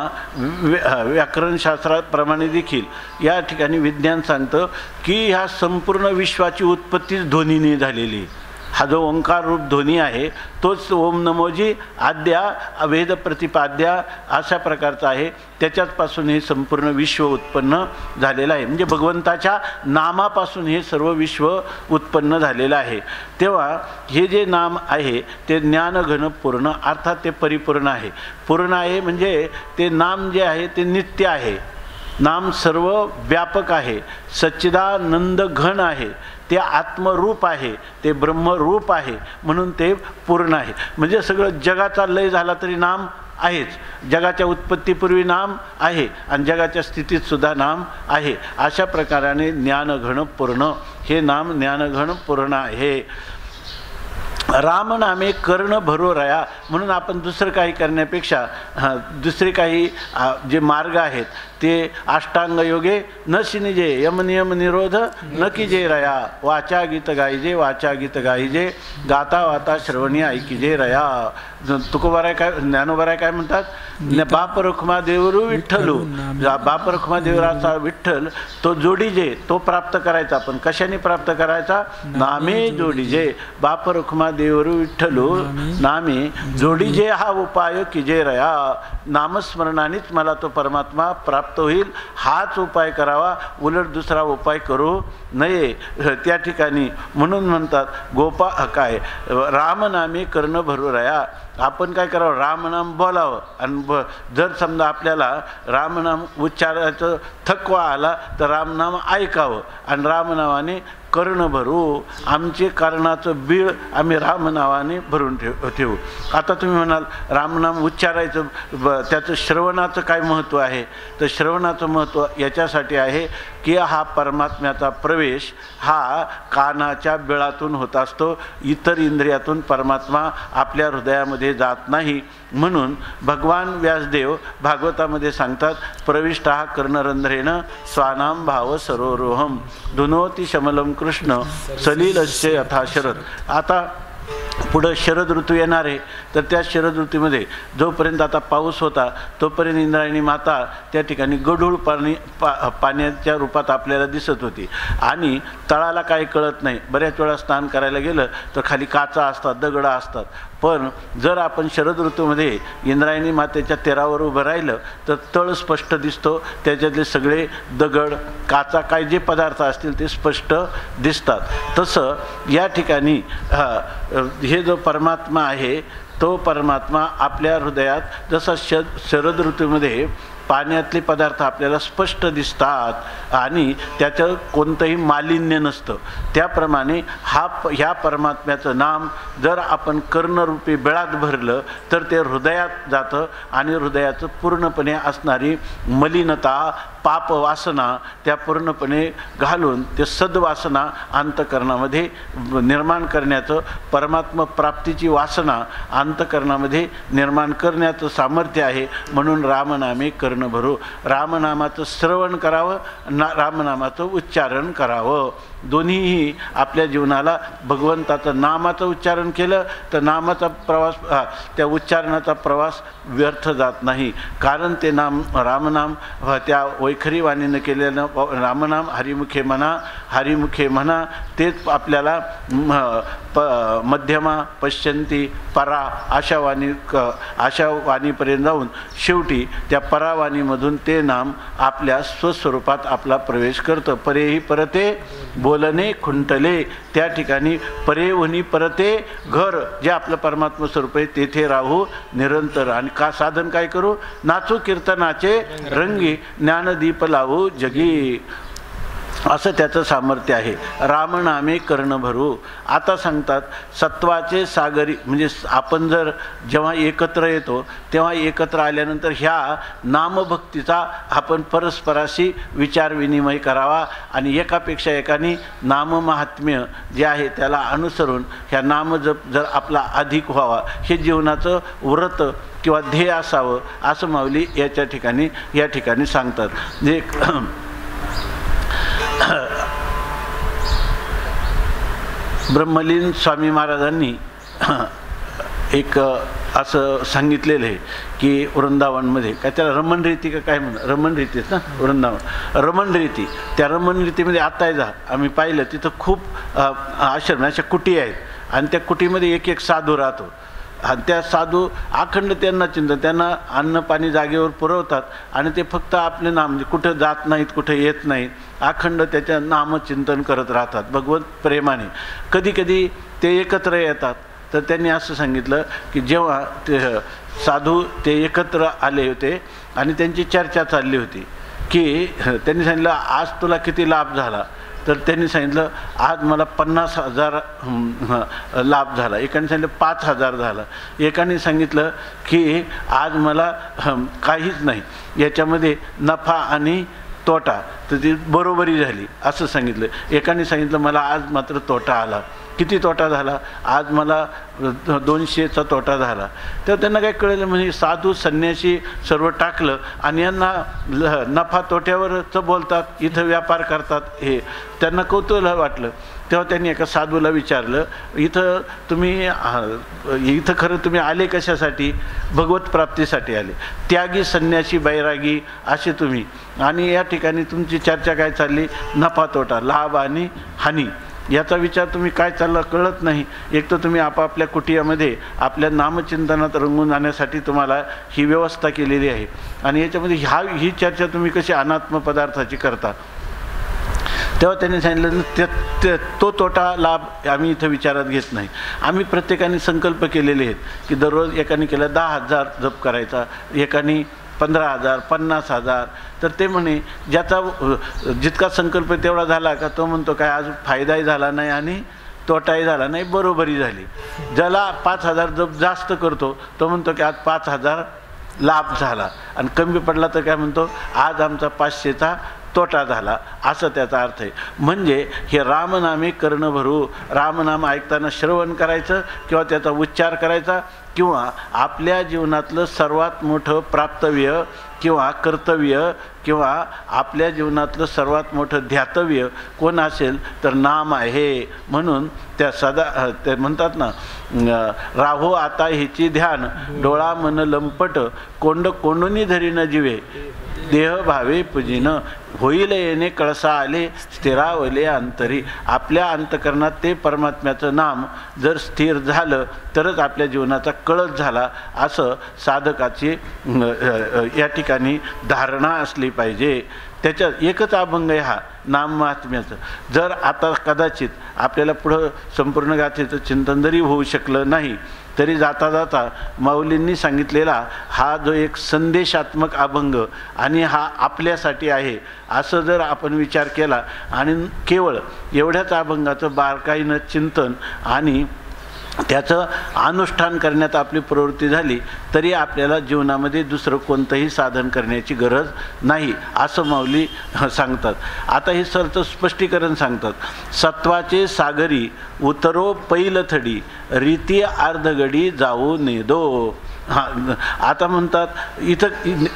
व्याकरणशास्त्राप्रमाणे देखील या ठिकाणी विज्ञान सांगतं की ह्या संपूर्ण विश्वाची उत्पत्तीच ध्वनीने झालेली. हा जो ओंकार रूप ध्वनी आहे तोच ओम नमोजी आद्या वेद प्रतिपाद्या अशा प्रकारचा आहे. त्याच्याचपासून हे संपूर्ण विश्व उत्पन्न झालेलं आहे. म्हणजे भगवंताच्या नामापासून हे सर्व विश्व उत्पन्न झालेलं आहे. तेव्हा हे जे नाम आहे ते ज्ञानघन पूर्ण अर्थात ते परिपूर्ण आहे. पूर्ण आहे म्हणजे ते नाम जे आहे ते नित्य आहे. नाम सर्व व्यापक आहे, सच्चिदानंद घन आहे, ते आत्मरूप आहे, ते ब्रह्मरूप आहे म्हणून ते पूर्ण आहे. म्हणजे सगळं जगाचा लय झाला तरी नाम आहेच, जगाच्या उत्पत्तीपूर्वी नाम आहे आणि जगाच्या स्थितीत सुद्धा नाम आहे. अशा प्रकाराने ज्ञानघन पूर्ण हे नाम ज्ञानघन पूर्ण आहे. रामनामे कर्ण भरोरया. म्हणून आपण दुसरं काही करण्यापेक्षा दुसरे काही जे मार्ग आहेत ते अष्टांग योगे न शिनिजे यमनियम निरोध न कीजे रया. वाचा गीत गायजे वाचा गीत गायजे गाता वाता श्रवणी ऐकिजे रया. तुकोबाराय काय ज्ञानोबाराय काय म्हणतात, बाप रखुमा देवरू विठ्ठलू. बाप रखुमा देवराचा विठ्ठल तो जोडीजे तो प्राप्त करायचा. पण कशाने प्राप्त करायचा, नामे जोडीजे. बाप रखुमा देवरू विठ्ठलू नामे जोडीजे हा उपाय किजे रया. नामस्मरणानेच मला तो परमात्मा प्राप्त होईल हाच उपाय करावा, उलट दुसरा उपाय करू नये. त्या ठिकाणी म्हणून म्हणतात गोपा काय रामनामे कर्ण भरोरया. आपण काय करावं, रामनाम बोलावं आणि जर समजा आपल्याला रामनाम उच्चाराचं थकवा आला तर रामनाम ऐकावं आणि रामनावाने कर्ण भरू. आमचे कर्णाचं बीळ आम्ही रामनावाने भरून ठेवू. आता तुम्ही म्हणाल रामनाम उच्चारायचं त्याचं श्रवणाचं काय महत्त्व आहे, तर श्रवणाचं महत्त्व याच्यासाठी आहे की हा परमात्म्याचा प्रवेश हा कानाच्या बिळातून होत असतो, इतर इंद्रियातून परमात्मा आपल्या हृदयामध्ये जात नाही. म्हणून भगवान व्यासदेव भागवतामध्ये सांगतात प्रविष्ट हा कर्णरंध्रेन स्वानाम भाव सरोरोहम धुनोती शमलम कृष्ण सलीलस्य यथा शरद. आता पुढं शरद ऋतू येणार आहे तर त्या शरद ऋतूमध्ये जोपर्यंत आता पाऊस होता तोपर्यंत इंद्रायणी माता त्या ठिकाणी गढूळ पाण्याच्या रूपात आपल्याला दिसत होती आणि तळाला काही कळत नाही. बऱ्याच वेळा स्नान करायला गेलं तर खाली काचा असतात, दगडं असतात. पण जर आपण शरद ऋतूमध्ये इंद्रायणी मातेच्या तेरावर उभं राहिलं तर तळ स्पष्ट दिसतो, त्याच्यातले सगळे दगड काचा काय जे पदार्थ असतील ते स्पष्ट दिसतात. तसं या ठिकाणी हे जो परमात्मा आहे तो परमात्मा आपल्या हृदयात जसा शरद ऋतूमध्ये पाण्यातले पदार्थ आपल्याला स्पष्ट दिसतात आणि त्याचं कोणतंही मालिन्य नसतं, त्याप्रमाणे ह्या परमात्म्याचं नाम जर आपण कर्णरूपी बिळात भरलं तर ते हृदयात जातं आणि हृदयाचं पूर्णपणे असणारी मलिनता, पाप वासना त्या पूर्णपणे घालून ते सद्वासना अंतकरणामध्ये निर्माण करण्याचं, परमात्मा प्राप्तीची वासना अंतकरणामध्ये निर्माण करण्याचं सामर्थ्य आहे. म्हणून रामनामे कर्ण भरो, रामनामाचं श्रवण करावं, रामनामाचं उच्चारण करावं. दोन्हीही आपल्या जीवनाला भगवंताचं नामाचं उच्चारण केलं तर नामाचा प्रवास, त्या उच्चारणाचा प्रवास व्यर्थ जात नाही. कारण ते नाम, रामनाम त्या वैखरी वाणीनं केलेलं रामनाम हरिमुखे म्हणा, हरिमुखे म्हणा, तेच आपल्याला मध्यमा, पश्यंती, परा अशा वाणीपर्यंत जाऊन शेवटी त्या परावाणीमधून ते नाम आपल्या स्वस्वरूपात आपला प्रवेश करतं. परेही परते बोलणे खुंटले, त्या ठिकाणी परेवनी परते घर जे आपलं परमात्मा स्वरूप आहे तेथे राहू निरंतर. आणि का साधन काय करू? नाचू कीर्तनाचे रंगी, ज्ञानदीप लावू जगी, असं त्याचं सामर्थ्य आहे. रामनामे कर्ण भरू. आता सांगतात सत्वाचे सागरी, म्हणजे आपण जर जेव्हा एकत्र येतो तेव्हा एकत्र आल्यानंतर ह्या नामभक्तीचा आपण परस्पराशी विचार विनिमय करावा आणि एकापेक्षा एकाने नाममाहात्म्य जे आहे त्याला अनुसरून ह्या नामजप जर आपला अधिक व्हावा, हे जीवनाचं व्रत किंवा ध्येय असावं असं माऊली या ठिकाणी सांगतात. जे ब्रह्मलीन स्वामी महाराजांनी एक असं सांगितलेलं आहे की वृंदावनमध्ये काय त्याला रमण रीती का काय म्हणून, रमण रीतीच ना वृंदावन, रमण रीती. त्या रमण रीतीमध्ये आता जा आम्ही पाहिलं तिथं खूप आश्रम अशा कुटी आहेत आणि त्या कुटीमध्ये एक एक साधू राहतो आणि त्या साधू अखंड त्यांना चिंतन, त्यांना अन्न पाणी जागेवर पुरवतात आणि ते फक्त आपले नाम, म्हणजे कुठं जात नाहीत, कुठं येत नाहीत, अखंड त्याच्या नामचिंतन करत राहतात भगवत प्रेमाने. कधी कधी ते एकत्र येतात तर त्यांनी असं सांगितलं की जेव्हा ते साधू ते एकत्र आले होते आणि त्यांची चर्चा चालली होती की त्यांनी सांगितलं आज तुला किती लाभ झाला, तर त्यांनी सांगितलं आज मला 50,000 लाभ झाला, एकाने सांगितलं 5,000 झाला, एकाने सांगितलं की आज मला काहीच नाही, याच्यामध्ये नफा आणि तोटा तर ती बरोबरी झाली असं सांगितलं. एकाने सांगितलं मला आज मात्र तोटा आला. किती तोटा झाला? आज मला 200चा तोटा झाला. तर त्यांना काय कळलं, म्हणजे साधू संन्यासी सर्व टाकलं आणि यांना नफा तोट्यावरच बोलतात, इथं व्यापार करतात, हे त्यांना कौतूहल वाटलं. तेव्हा त्यांनी एका साधूला विचारलं, इथं खरं तुम्ही आले कशासाठी? भगवत प्राप्तीसाठी आले, त्यागी संन्यासी बैरागी असे तुम्ही, आणि या ठिकाणी तुमची चर्चा काय चालली? नफा तोटा, लाभ आणि हानी याचा विचार तुम्ही काय चालला कळत नाही. एक तर तुम्ही आपापल्या कुटियामध्ये आपल्या नामचिंतनात रंगून जाण्यासाठी तुम्हाला ही व्यवस्था केलेली आहे आणि याच्यामध्ये ही चर्चा तुम्ही कशी अनात्म पदार्थाची करता. तेव्हा त्यांनी सांगितलं तो तोटा लाभ आम्ही इथं विचारात घेत नाही. आम्ही प्रत्येकाने संकल्प केलेले आहेत की दररोज एकाने केला 10,000 जप करायचा, एकाने 15,000, 50,000. तर ते म्हणे ज्याचा जितका संकल्प तेवढा झाला का तो म्हणतो काय आज फायदाही झाला नाही आणि तोटाही झाला नाही, बरोबरी झाली. ज्याला 5,000 जप जास्त करतो तो म्हणतो की आज 5,000 लाभ झाला आणि कमी पडला तर काय म्हणतो आज आमचा 500चा तोटा झाला, असं त्याचा अर्थ आहे. म्हणजे हे रामनामे कर्ण भरू, रामनाम ऐकताना श्रवण करायचं किंवा त्याचा उच्चार करायचा, किंवा आपल्या जीवनातलं सर्वात मोठं प्राप्तव्य किंवा कर्तव्य किंवा आपल्या जीवनातलं सर्वात मोठं ध्यातव्य कोण असेल तर नाम आहे. म्हणून त्या ते म्हणतात ना, राहो आता हिची ध्यान, डोळा मन लंपट, कोंडुनी धरी न जीवे, देह भावे पूजिन, होईल येणे कळसा आले, स्थिरावले अंतरी. आपल्या अंतकरणात ते परमात्म्याचं नाम जर स्थिर झालं तरच आपल्या जीवनाचा कळत झाला असं साधकाची या ठिकाणी धारणा असली पाहिजे. त्याच्यात एकच अभंग आहे हा नाम महात्म्याचं. जर आता कदाचित आपल्याला पुढं संपूर्ण गाथेचं चिंतन जरी होऊ शकलं नाही तरी जाता जाता माऊलींनी सांगितलेला हा जो एक संदेशात्मक अभंग आणि हा आपल्यासाठी आहे असं जर आपण विचार केला आणि केवळ एवढ्याच अभंगाचं बारकाईनं चिंतन आणि त्याचं अनुष्ठान करण्यात आपली प्रवृत्ती झाली तरी आपल्याला जीवनामध्ये दुसरं कोणतंही साधन करण्याची गरज नाही असं माऊली सांगतात. आता हे सरचं स्पष्टीकरण सांगतात. सत्वाचे सागरी उतरो पैलथडी रीती अर्धगडी जाऊ नेदो. आता म्हणतात इथं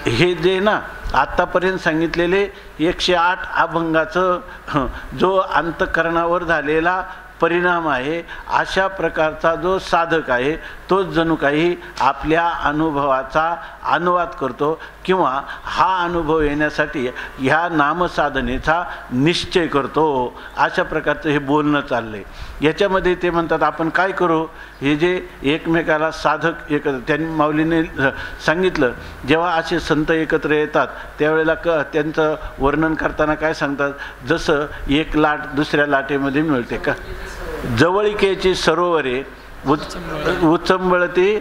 हे जे ना आत्तापर्यंत सांगितलेले 108 अभंगाचं जो अंतःकरणावर झालेला परिणाम आहे अशा प्रकारचा जो साधक आहे तोच जणू काही आपल्या अनुभवाचा अनुवाद करतो किंवा हा अनुभव येण्यासाठी ह्या नामसाधनेचा निश्चय करतो. अशा प्रकारचं हे बोलणं चाललं आहे. याच्यामध्ये ते म्हणतात आपण काय करू. हे जे एकमेकाला साधक त्यांनी माऊलीने सांगितलं जेव्हा असे संत एकत्र येतात त्यावेळेला त्यांचं वर्णन करताना काय सांगतात. जसं एक लाट दुसऱ्या लाटेमध्ये मिळते का. जवळिकेची सरोवरे उचंबळती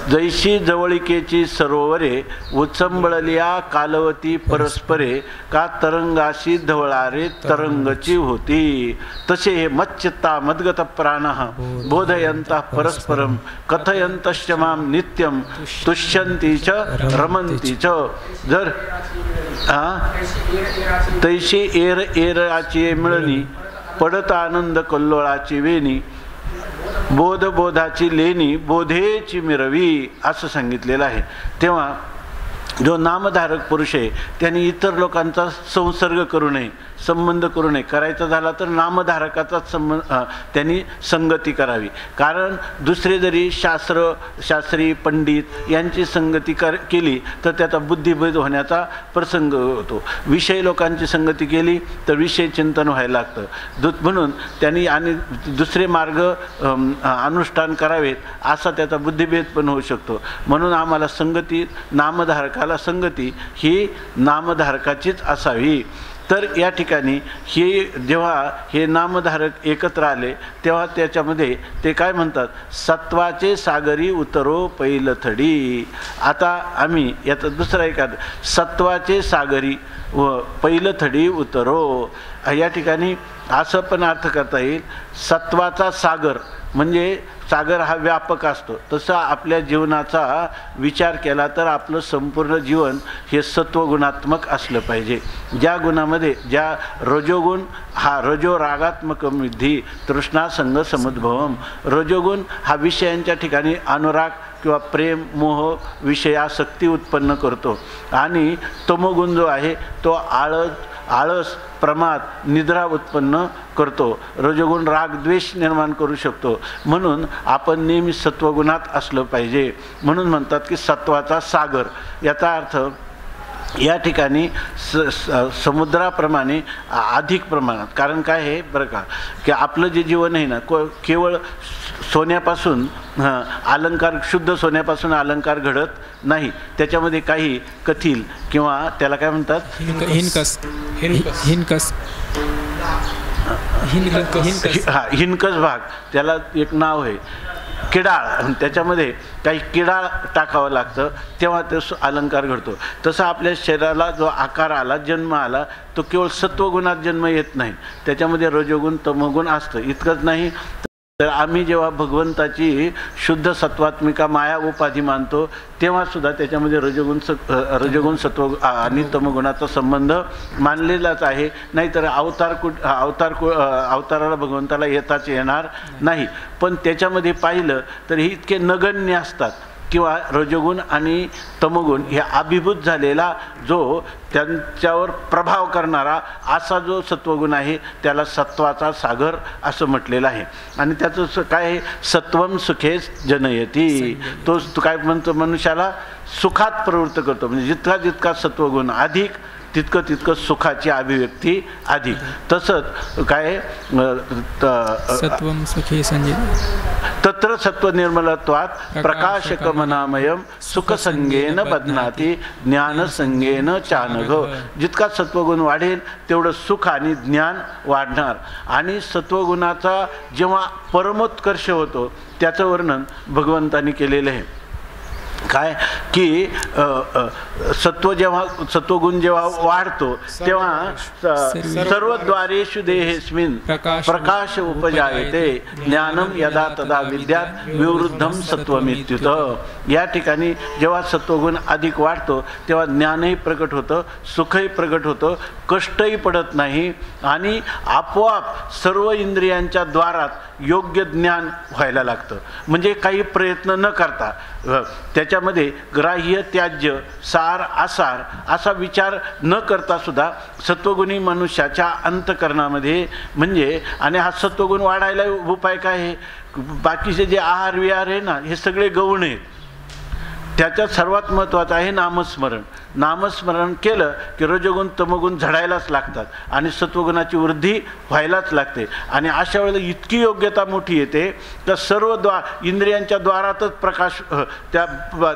जैशी जवळिकेची सरोवरे उचंबळलिया कालवती परस्परे का तरंगाशी धवळारे तरंगची होती तसे हे मच्चित्ता मद्गत प्राणः बोधयंतः परस्परम कथयंतश्च मां नित्यं तुष्यन्ति च रमन्ति च. जर तैशी एराची मिळणी पडत आनंद कल्लोळाची वेणी बोध बोधाची लेणी बोधेची मिरवी असं सांगितलेलं आहे. तेव्हा जो नामधारक पुरुष आहे त्यांनी इतर लोकांचा संसर्ग करू नये संबंध करू नये. करायचा झाला तर नामधारकाचाच त्यांनी संगती करावी. कारण दुसरे जरी शास्त्री पंडित यांची संगती केली तर त्याचा बुद्धिभेद होण्याचा प्रसंग होतो. विषय लोकांची संगती केली तर विषय चिंतन व्हायला लागतं. म्हणून त्यांनी आणि दुसरे मार्ग अनुष्ठान करावेत असा त्याचा बुद्धिभेद पण होऊ शकतो. म्हणून आम्हाला संगती नामधारकाला संगती ही नामधारकाचीच असावी. तर या ठिकाणी हे जेव्हा हे नामधारक एकत्र आले तेव्हा त्याच्यामध्ये ते काय म्हणतात. सत्वाचे सागरी उतरो पैलथडी. आता आम्ही याचा दुसरा एखादा सत्वाचे सागरी व पैलथडी उतरो या ठिकाणी असं पण अर्थ करता येईल. सत्वाचा सागर म्हणजे सागर हा व्यापक असतो तसा आपल्या जीवनाचा विचार केला तर आपलं संपूर्ण जीवन हे सत्वगुणात्मक असलं पाहिजे. ज्या गुणामध्ये ज्या रजोगुण हा रजो रागात्मकम विधी तृष्णा संग समुद्भवम. रजोगुण हा विषयांच्या ठिकाणी अनुराग किंवा प्रेम मोह विषयासक्ती उत्पन्न करतो आणि तमोगुण जो आहे तो आळस प्रमाद निद्रा उत्पन्न करतो. रजोगुण राग द्वेष निर्माण करू शकतो. म्हणून आपण नेहमी सत्वगुणात असलं पाहिजे. म्हणून म्हणतात की सत्वाचा सागर. याचा अर्थ या ठिकाणी समुद्राप्रमाणे अधिक प्रमाणात. कारण काय आहे बरं का की आपलं जे जीवन आहे ना केवळ सोन्यापासून अलंकार शुद्ध सोन्यापासून अलंकार घडत नाही. त्याच्यामध्ये काही कथील किंवा त्याला काय म्हणतात हिनकस भाग त्याला एक नाव आहे किडाळ. त्याच्यामध्ये काही किडाळ टाकावं लागतं तेव्हा ते अलंकार घडतो. तसं आपल्या शरीराला जो आकार आला जन्म आला तो केवळ सत्वगुणात जन्म येत नाही. त्याच्यामध्ये रजोगुण तमोगुण असतं. इतकंच नाही तर आम्ही जेव्हा भगवंताची शुद्ध सत्वात्मिका माया उपाधी मानतो तेव्हा सुद्धा त्याच्यामध्ये रजोगुण सत्व आणि तमगुणाचा संबंध मानलेलाच आहे. नाहीतर अवताराला भगवंताला येताच येणार नाही. पण त्याच्यामध्ये पाहिलं तर हे इतके नगण्य असतात किंवा रजोगुण आणि तमोगुण हे अभिभूत झालेला जो त्यांच्यावर प्रभाव करणारा असा जो सत्वगुण आहे त्याला सत्वाचा सागर असं म्हटलेलं आहे. आणि त्याचं काय आहे सत्वम सुखेच जनयती. तो काय म्हणतो मनुष्याला सुखात प्रवृत्त करतो. म्हणजे जितका जितका सत्वगुण अधिक तितकं सुखाची अभिव्यक्ती अधिक. तसंच काय सत्वम सुखे संजय तत्र सत्वनिर्मलत्वात् प्रकाशकमनामयम सुखसंगेन बध्नाती ज्ञानसंगेन चानघ. जितका सत्वगुण वाढेल तेवढं सुख आणि ज्ञान वाढणार. आणि सत्वगुणाचा जेव्हा परमोत्कर्ष होतो त्याचं वर्णन भगवंतांनी केलेलं आहे. काय की सत्वगुण जेव्हा वाढतो तेव्हा सर्वद्वारेषु देहेस्मिन् प्रकाश उपजायते ज्ञानम यदा तदा विद्यात् विवृद्धम सत्वमित्युत. या ठिकाणी जेव्हा सत्वगुण अधिक वाढतो तेव्हा ज्ञानही प्रगट होतं, सुखही प्रगट होतं, कष्टही पडत नाही आणि आपोआप सर्व इंद्रियांच्या द्वारात योग्य ज्ञान व्हायला लागतं. म्हणजे काही प्रयत्न न करता त्याच्यामध्ये ग्राह्य त्याज्य सार आसार असा विचार न करता सुद्धा सत्वगुणी मनुष्याच्या अंतकरणामध्ये म्हणजे. आणि हा सत्वगुण वाढायला उपाय काय आहे? बाकीचे जे आहार विहार आहे ना हे सगळे गौण आहेत. त्याच्यात सर्वात महत्त्वाचं आहे नामस्मरण. नामस्मरण केलं की रजोगुण तमोगुण झडायलाच लागतात आणि सत्वगुणाची वृद्धी व्हायलाच लागते. आणि अशा वेळेला इतकी योग्यता मोठी येते तर सर्व इंद्रियांच्या द्वारातच प्रकाश त्या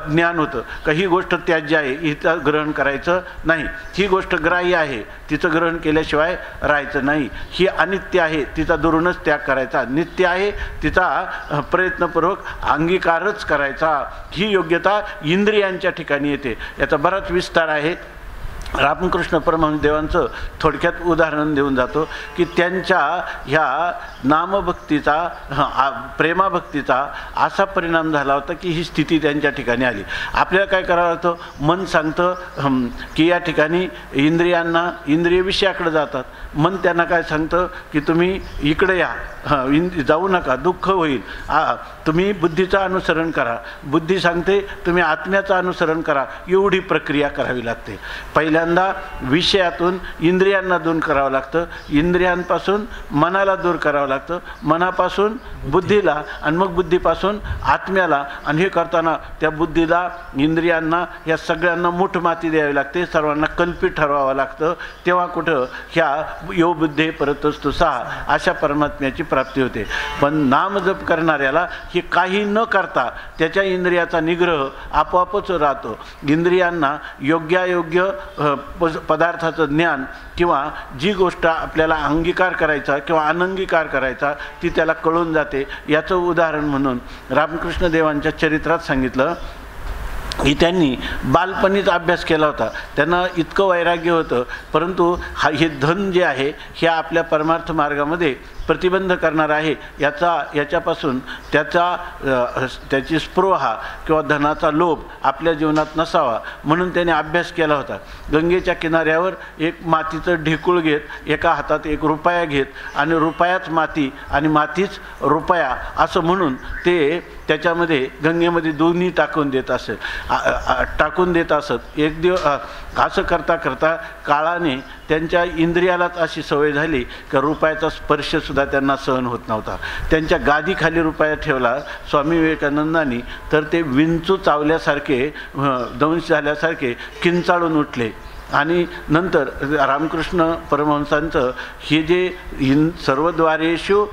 ज्ञान होतं का ही गोष्ट त्याज्य आहे हिचं ग्रहण करायचं नाही, ही गोष्ट ग्राह्य आहे तिचं ग्रहण केल्याशिवाय राहायचं नाही, ही अनित्य आहे तिचा दुरूनच त्याग करायचा, नित्य आहे तिचा प्रयत्नपूर्वक अंगीकारच करायचा. ही योग्यता इंद्रियांच्या ठिकाणी येते. याचा बराच विस्तार आहे. रामकृष्ण परमहंस देवांचं थोडक्यात उदाहरण देऊन जातो की त्यांच्या ह्या नामभक्तीचा प्रेमाभक्तीचा असा परिणाम झाला होता की ही स्थिती त्यांच्या ठिकाणी आली. आपल्याला काय करावं लागतं? मन सांगतं की या ठिकाणी इंद्रिय विषयाकडे जातात. मन त्यांना काय सांगतं की तुम्ही इकडे या, जाऊ नका, दुःख होईल, तुम्ही बुद्धीचं अनुसरण करा. बुद्धी सांगते तुम्ही आत्म्याचं अनुसरण करा. एवढी प्रक्रिया करावी लागते. पहिल्यांदा विषयातून इंद्रियांना दूर करावं लागतं, इंद्रियांपासून मनाला दूर करावं लागतं, मनापासून बुद्धीला आणि मग बुद्धीपासून आत्म्याला. आणि हे करताना त्या बुद्धीला इंद्रियांना या सगळ्यांना मूठमाती द्यावी लागते, सर्वांना कल्पित ठरवावं लागतं. तेव्हा कुठं ह्या यो बुद्धे परतस्तु सहा अशा परमात्म्याची प्राप्ती होते. पण नामजप करणाऱ्याला हे काही न करता त्याच्या इंद्रियाचा निग्रह आपोआपच राहतो. इंद्रियांना योग्यायोग्य पदार्थाचं ज्ञान किंवा जी गोष्ट आपल्याला अंगीकार करायचा किंवा अनंगीकार करायचा ती त्याला कळून जाते. याचं उदाहरण म्हणून रामकृष्ण देवांच्या चरित्रात सांगितलं की त्यांनी बालपणीच अभ्यास केला होता. त्यांना इतकं वैराग्य होतं, परंतु हे धन जे आहे हे आपल्या परमार्थ मार्गामध्ये प्रतिबंध करणार आहे याच्यापासून त्याची स्पृहा किंवा धनाचा लोभ आपल्या जीवनात नसावा म्हणून त्याने अभ्यास केला होता. गंगेच्या किनाऱ्यावर एक मातीचं ढेकूळ घेत, एका हातात एक रुपया घेत आणि रुपयाच माती आणि मातीच रुपया असं म्हणून ते त्याच्यामध्ये गंगेमध्ये दोन्ही टाकून देत असत. एक दिवस असं करता करता काळाने त्यांच्या इंद्रियालाच अशी सवय झाली की रुपयाचा स्पर्शसुद्धा त्यांना सहन होत नव्हता. त्यांच्या गादीखाली रुपया ठेवला स्वामी विवेकानंदांनी तर ते विंचू चावल्यासारखे दंश झाल्यासारखे किंचाळून उठले. आणि नंतर रामकृष्ण परमहंसांचं हे जे सर्वद्वारेषु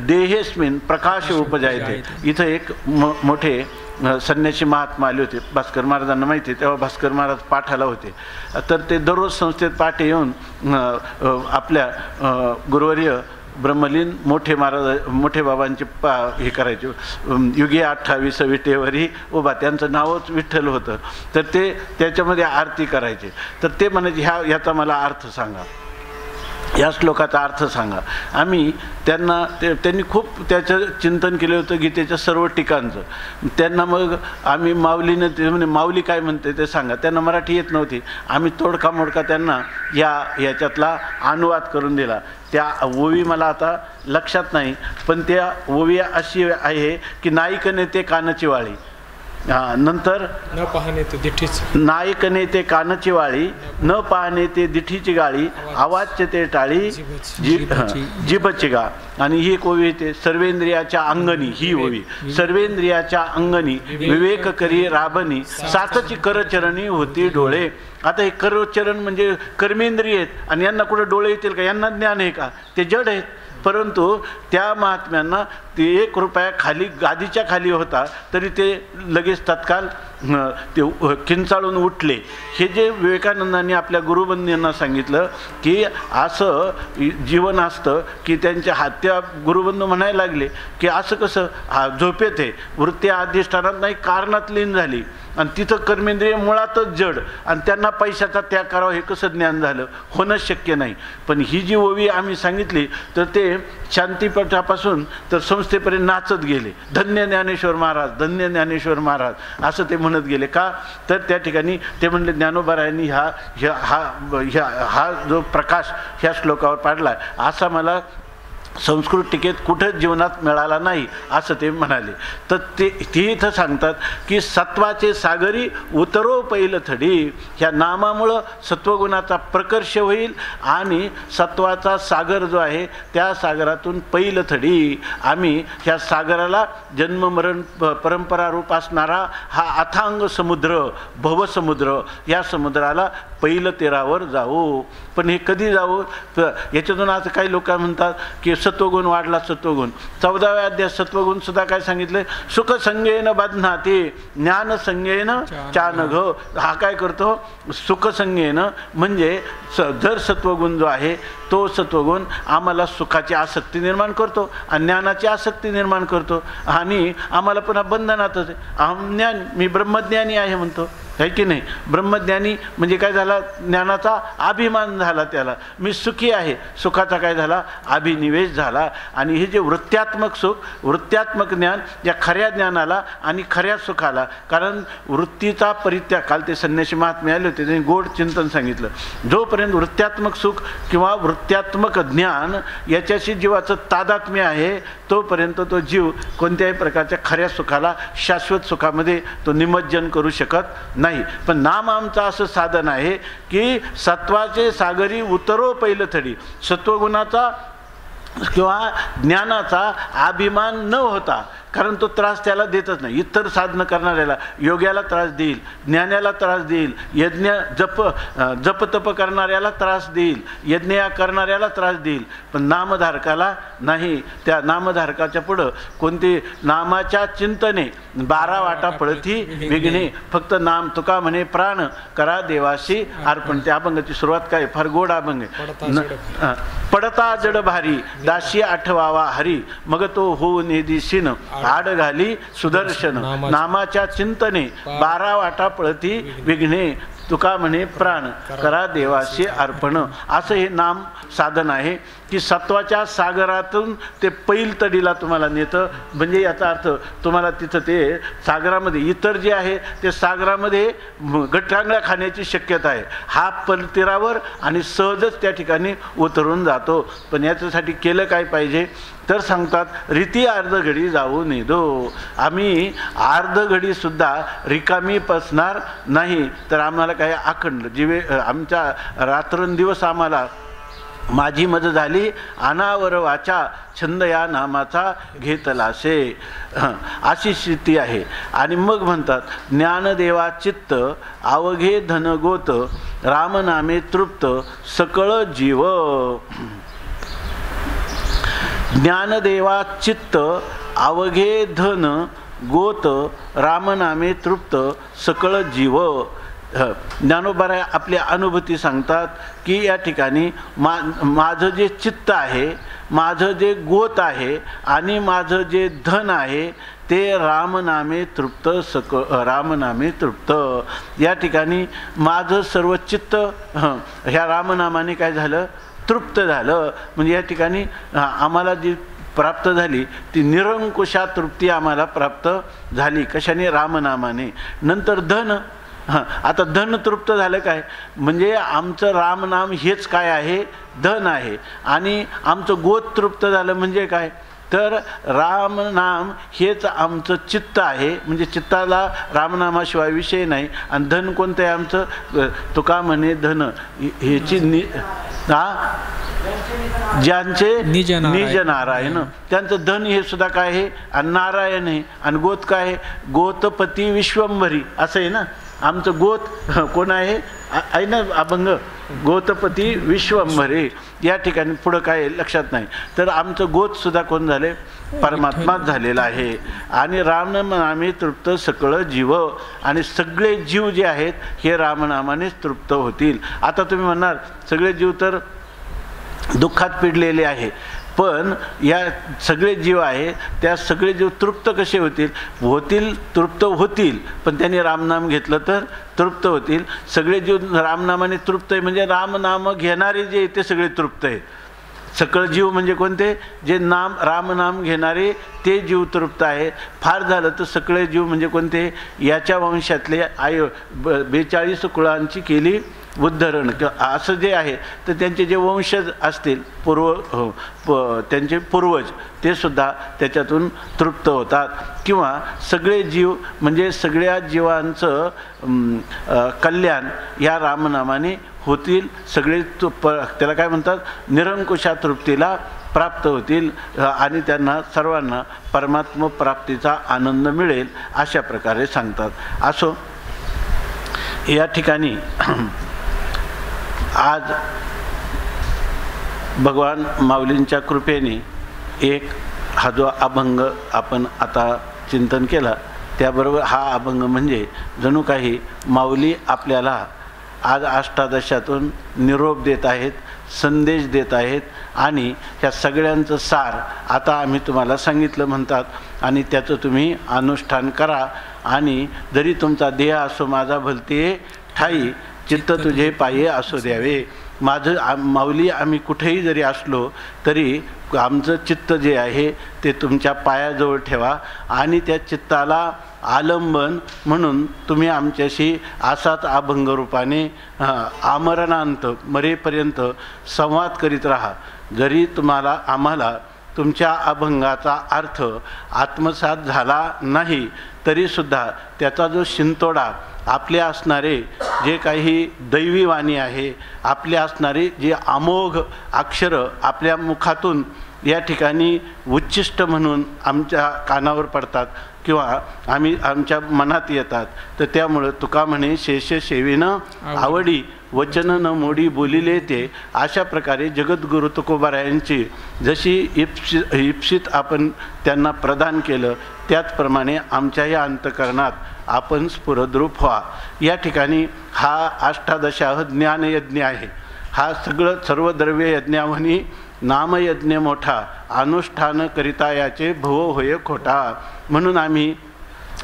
देहेस्मिन् प्रकाश उपजायते. इथं एक मोठे संन्यासी महात्मा आले होते. भास्कर महाराजांना माहिती आहे, तेव्हा भास्कर महाराज पाठाला होते. तर ते दररोज संस्थेत पाठे येऊन आपल्या गुरुवर्य ब्रह्मलीन मोठे बाबांचे हे करायचे. युगे 28 विटेवरी उभा, त्यांचं नावच विठ्ठल होतं. तर ते त्याच्यामध्ये आरती करायचे. तर ते म्हणायचे ह्याचा मला अर्थ सांगा, या श्लोकाचा अर्थ सांगा. आम्ही त्यांनी खूप त्याचं चिंतन केलं होतं गीतेच्या सर्व टीकांचं. त्यांना मग आम्ही माऊलीनं ते म्हणे माऊली काय म्हणते ते सांगा. त्यांना मराठी येत नव्हती. आम्ही तोडका मोडका त्यांना याच्यातला अनुवाद करून दिला. त्या ओवी मला आता लक्षात नाही, पण त्या ओवी अशी आहे की नाईकने ते कानाची वाळी, नंतर न पाहणे ते दिठीच, नायकने ते कानाची वाळी, न पाहणे ते दिठीची गाळी, आवाजचे ते टाळी, जिभची गा. आणि ही एक ओवी येते सर्वेंद्रियाच्या अंगणी, ही ओवी सर्वेंद्रियाच्या अंगणी विवेक करी राबनी सातची करचरणी होती डोळे. आता हे करचरण म्हणजे कर्मेंद्रिय आहेत आणि यांना कुठं डोळे येतील का? यांना ज्ञान आहे का? ते जड आहेत. परंतु त्या महात्म्यांना ते 1 रुपया खाली गादीच्या खाली होता तरी ते लगेच तत्काल ते किंचाळून उठले. हे जे विवेकानंदांनी आपल्या गुरुबंधूंना सांगितलं की असं जीवन असतं की त्यांच्या त्या गुरुबंधू म्हणायला लागले की असं कसं झोपेत आहे, वृत्ती अधिष्ठानात नाही कारणात लीन झाली आणि तिथं कर्मेंद्रिय मुळातच जड आणि त्यांना पैशाचा त्याग करावा हे कसं ज्ञान झालं? होणंच शक्य नाही. पण ही जी ओवी आम्ही सांगितली तर ते शांतीपीठापासून तर संस्थेपर्यंत नाचत गेले. धन्य ज्ञानेश्वर महाराज, धन्य ज्ञानेश्वर महाराज असं ते म्हणत गेले. का तर त्या ठिकाणी ते म्हणले ज्ञानोबारायांनी हा जो प्रकाश ह्या श्लोकावर पाडला असा मला संस्कृत टीकेत कुठंच जीवनात मिळाला नाही असं ते म्हणाले. तर ते इथं सांगतात की सत्वाचे सागरी उतरो पैल थडी. ह्या नामामुळं सत्वगुणाचा प्रकर्ष होईल आणि सत्वाचा सागर जो आहे त्या सागरातून पैल थडी आम्ही ह्या सागराला जन्ममरण परंपरा रूप असणारा हा अथांग समुद्र भवसमुद्र या समुद्राला पहिलं तेरावर जाऊ. पण हे कधी जाऊ? तर याच्यातून असं काही लोक म्हणतात की सत्वगुण वाढला, सत्वगुण 14व्या अध्यायात सत्वगुण सुद्धा काय सांगितले? सुख संज्ञेन बध्नाते ज्ञान संज्ञेन चानघ. हा काय करतो? सुख संज्ञेन म्हणजे जर सत्वगुण जो आहे तो सत्वगुण आम्हाला सुखाची आसक्ती निर्माण करतो आणि ज्ञानाची आसक्ती निर्माण करतो आणि आम्हाला पुन्हा बंधनातच आहे. अहम ज्ञान, मी ब्रह्मज्ञानी आहे म्हणतो, आहे की नाही? ब्रह्मज्ञानी म्हणजे काय झाला? ज्ञानाचा अभिमान झाला त्याला. मी सुखी आहे, सुखाचा काय झाला? अभिनिवेश झाला. आणि हे जे वृत्त्यात्मक सुख, वृत्त्यात्मक ज्ञान या खऱ्या ज्ञानाला आणि खऱ्या सुखाला, कारण वृत्तीचा परित्याग, काल ते संन्यासी महात्मे आले होते त्यांनी गोड चिंतन सांगितलं. जोपर्यंत वृत्त्यात्मक सुख किंवा वृत्त्यात्मक ज्ञान याच्याशी जीवाचं तादात्म्य आहे तोपर्यंत तो जीव कोणत्याही प्रकारच्या खऱ्या सुखाला, शाश्वत सुखामध्ये तो निमज्जन करू शकत नाही. पण नाम आमचं असं साधन आहे की सत्वाचे सागरी उतरो पहिलं थडी. सत्वगुणाचा किंवा ज्ञानाचा अभिमान न होता, कारण तो त्रास त्याला देतच नाही. इतर साधनं करणाऱ्याला, योग्याला त्रास देईल, ज्ञानाला त्रास देईल, यज्ञ जपतप करणाऱ्याला त्रास देईल, यज्ञ करणाऱ्याला त्रास देईल, पण नामधारकाला नाही. त्या नामधारकाच्या पुढं कोणते नामाच्या चिंतने 12 वाटा पळती विघ्ने. फक्त नाम तुका म्हणे प्राण करा देवाशी अर्पण. त्या अभंगाची सुरुवात काय? फार गोड अभंग आहे. पडता जड भारी दाशी आठवावा हरी मग तो होऊ निदिशीन आड घाली सुदर्शन. नामाच्या चिंतने 12 वाटा पळती विघ्ने तुका म्हणे प्राण करा देवाशी अर्पण. असं हे नाम साधन आहे की सत्वाच्या सागरातून ते पैल तडीला तुम्हाला नेतं. म्हणजे याचा अर्थ तुम्हाला तिथं ते सागरामध्ये इतर जे आहे ते सागरामध्ये गठांगळ्या खाण्याची शक्यता आहे. हा पलतीरावर आणि सहजच त्या ठिकाणी उतरून जातो. पण याच्यासाठी केलं काय पाहिजे? तर सांगतात रीती अर्धघडी जाऊ नये दो. आम्ही अर्धघडी सुद्धा रिकामी पसणार नाही. तर आम्हाला काय अखंड जीवे आमच्या रात्रंदिवस आम्हाला माझी मज झाली अनावर वाचा छंद या नामाचा घेतलासे अशी स्थिती आहे. आणि मग म्हणतात ज्ञानदेवा चित्त अवघे धनगोत रामनामे तृप्त सकळ जीव. ज्ञानदेवा चित्त अवघे धन गोत रामनामे तृप्त सकळ जीव. ज्ञानोबा आपल्या अनुभूती सांगतात की या ठिकाणी माझं जे चित्त आहे, माझं जे गोत आहे आणि माझं जे धन आहे ते रामनामे तृप्त रामनामे तृप्त. या ठिकाणी माझं सर्व चित्त ह्या रामनामाने काय झालं? तृप्त झालं. म्हणजे या ठिकाणी आम्हाला जी प्राप्त झाली ती निरंकुशा तृप्ती आम्हाला प्राप्त झाली. कशाने? रामनामाने. नंतर धन. आता धन तृप्त झालं काय? म्हणजे आमचं रामनाम हेच काय आहे? धन आहे. आणि आमचं गोत तृप्त झालं म्हणजे काय? तर रामनाम हेच आमचं चित्त आहे. म्हणजे चित्ताला रामनामाशिवाय विषय नाही. आणि धन कोणतं आहे आमचं? तुका म्हणे धन ह्याची ज्यांचे निज नारायण, त्यांचं धन हे सुद्धा काय आहे, आणि नारायण आहे, आणि गोत काय आहे, गोतपती विश्वंभरी असं आहे ना. आमचं गोत कोण आहे ना अभंग, गोतपती विश्वंभरी. या ठिकाणी पुढं काय लक्षात नाही. तर आमचं गोत सुद्धा कोण झाले, परमात्माच झालेला आहे. आणि रामनामे तृप्त सकळ जीव, आणि सगळे जीव जे आहेत हे रामनामानेच तृप्त होतील. आता तुम्ही म्हणणार सगळे जीव तर दुःखात पिडलेले आहे, पण या सगळे जीव आहे त्या सगळे जीव तृप्त कसे होतील, तृप्त होतील, पण त्यांनी रामनाम घेतलं तर तृप्त होतील. सगळे जीव रामनामाने तृप्त आहे, म्हणजे रामनाम घेणारे जे ते सगळे तृप्त आहेत. सकळ जीव म्हणजे कोणते, जे रामनाम घेणारे ते जीव तृप्त आहे. फार झालं तर सगळे जीव म्हणजे कोणते, याच्या वंशातले 42 कुळांची केली उद्धरण, असं जे आहे तर त्यांचे जे वंशज असतील त्यांचे पूर्वज ते सुद्धा त्याच्यातून तृप्त होतात. किंवा सगळे जीव म्हणजे सगळ्या जीवांचं कल्याण या रामनामाने होतील. सगळे त्याला काय म्हणतात, निरंकुशा तृप्तीला प्राप्त होतील, आणि त्यांना सर्वांना परमात्म प्राप्तीचा आनंद मिळेल अशा प्रकारे सांगतात. असो, या ठिकाणी आज भगवान माऊलींच्या कृपेने हा जो अभंग आपण आता चिंतन केला, त्याबरोबर हा अभंग म्हणजे जणू काही माऊली आपल्याला आज अष्टादशातून निरोप देत आहेत, संदेश देत आहेत. आणि ह्या सगळ्यांचं सार आता आम्ही तुम्हाला सांगितलं म्हणतात, आणि त्याचं तुम्ही अनुष्ठान करा. आणि जरी तुमचा देह असो माझा भलते ठाई, चित्त तुझे पाये असो द्यावे. माझं माऊली आम्ही कुठेही जरी असलो तरी आमचं चित्त जे आहे ते तुमच्या पायाजवळ ठेवा, आणि त्या चित्ताला आलंबन म्हणून तुम्ही आमच्याशी असाच अभंग रूपाने आमरणांत मरेपर्यंत संवाद करीत राहा. जरी आम्हाला तुमच्या अभंगाचा अर्थ आत्मसात झाला नाही तरीसुद्धा त्याचा जो शिंतोडा आपले असणारे जे काही दैवी वाणी आहे, आपले असणारे जे अमोघ अक्षरं आपल्या मुखातून या ठिकाणी उच्चिष्ट म्हणून आमच्या कानावर पडतात किंवा आमच्या मनात येतात, तर त्यामुळं तुका म्हणे शेष सेवेनं आवडी, वचन न मोडी बोलिले ते. अशा प्रकारे जगद्गुरु तुकोबारायांची जशी इप्सित आपण त्यांना प्रदान केलं, त्याचप्रमाणे आमच्या या अंतकरणात आपण स्फुरद्रूप व्हा. या ठिकाणी हा अष्टादशाह ज्ञानयज्ञ आहे. हा सर्व द्रव्य यज्ञावनी नामयज्ञ मोठा, अनुष्ठान करिता याचे भव होय खोटा. म्हणून आम्ही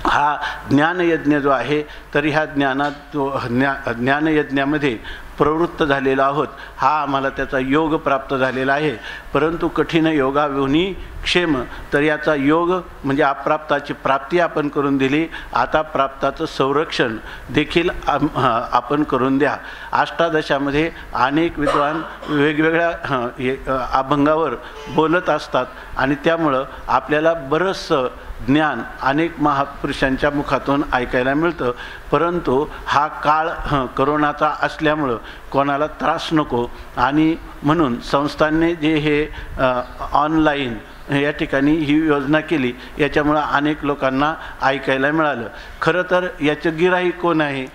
हा ज्ञानयज्ञ जो आहे तर ह्या ज्ञानयज्ञामध्ये प्रवृत्त झालेलो आहोत. हा आम्हाला त्याचा योग प्राप्त झालेला आहे. परंतु कठीण योगाविहुनी क्षेम, तर याचा योग म्हणजे अप्राप्ताची प्राप्ती आपण करून दिली. आता प्राप्ताचं संरक्षण देखील आपण करून द्या. अष्टादशामध्ये अनेक विद्वान वेगवेगळ्या अभंगावर बोलत असतात आणि त्यामुळं आपल्याला बरंचसं ज्ञान अनेक महापुरुषांच्या मुखातून ऐकायला मिळतं. परंतु हा काळ करोनाचा असल्यामुळं कोणाला त्रास नको, आणि म्हणून संस्थांनी जे हे ऑनलाईन या ठिकाणी ही योजना केली, याच्यामुळं अनेक लोकांना ऐकायला मिळालं. खरं तर याचं गिऱ्हाईक कोण आहे?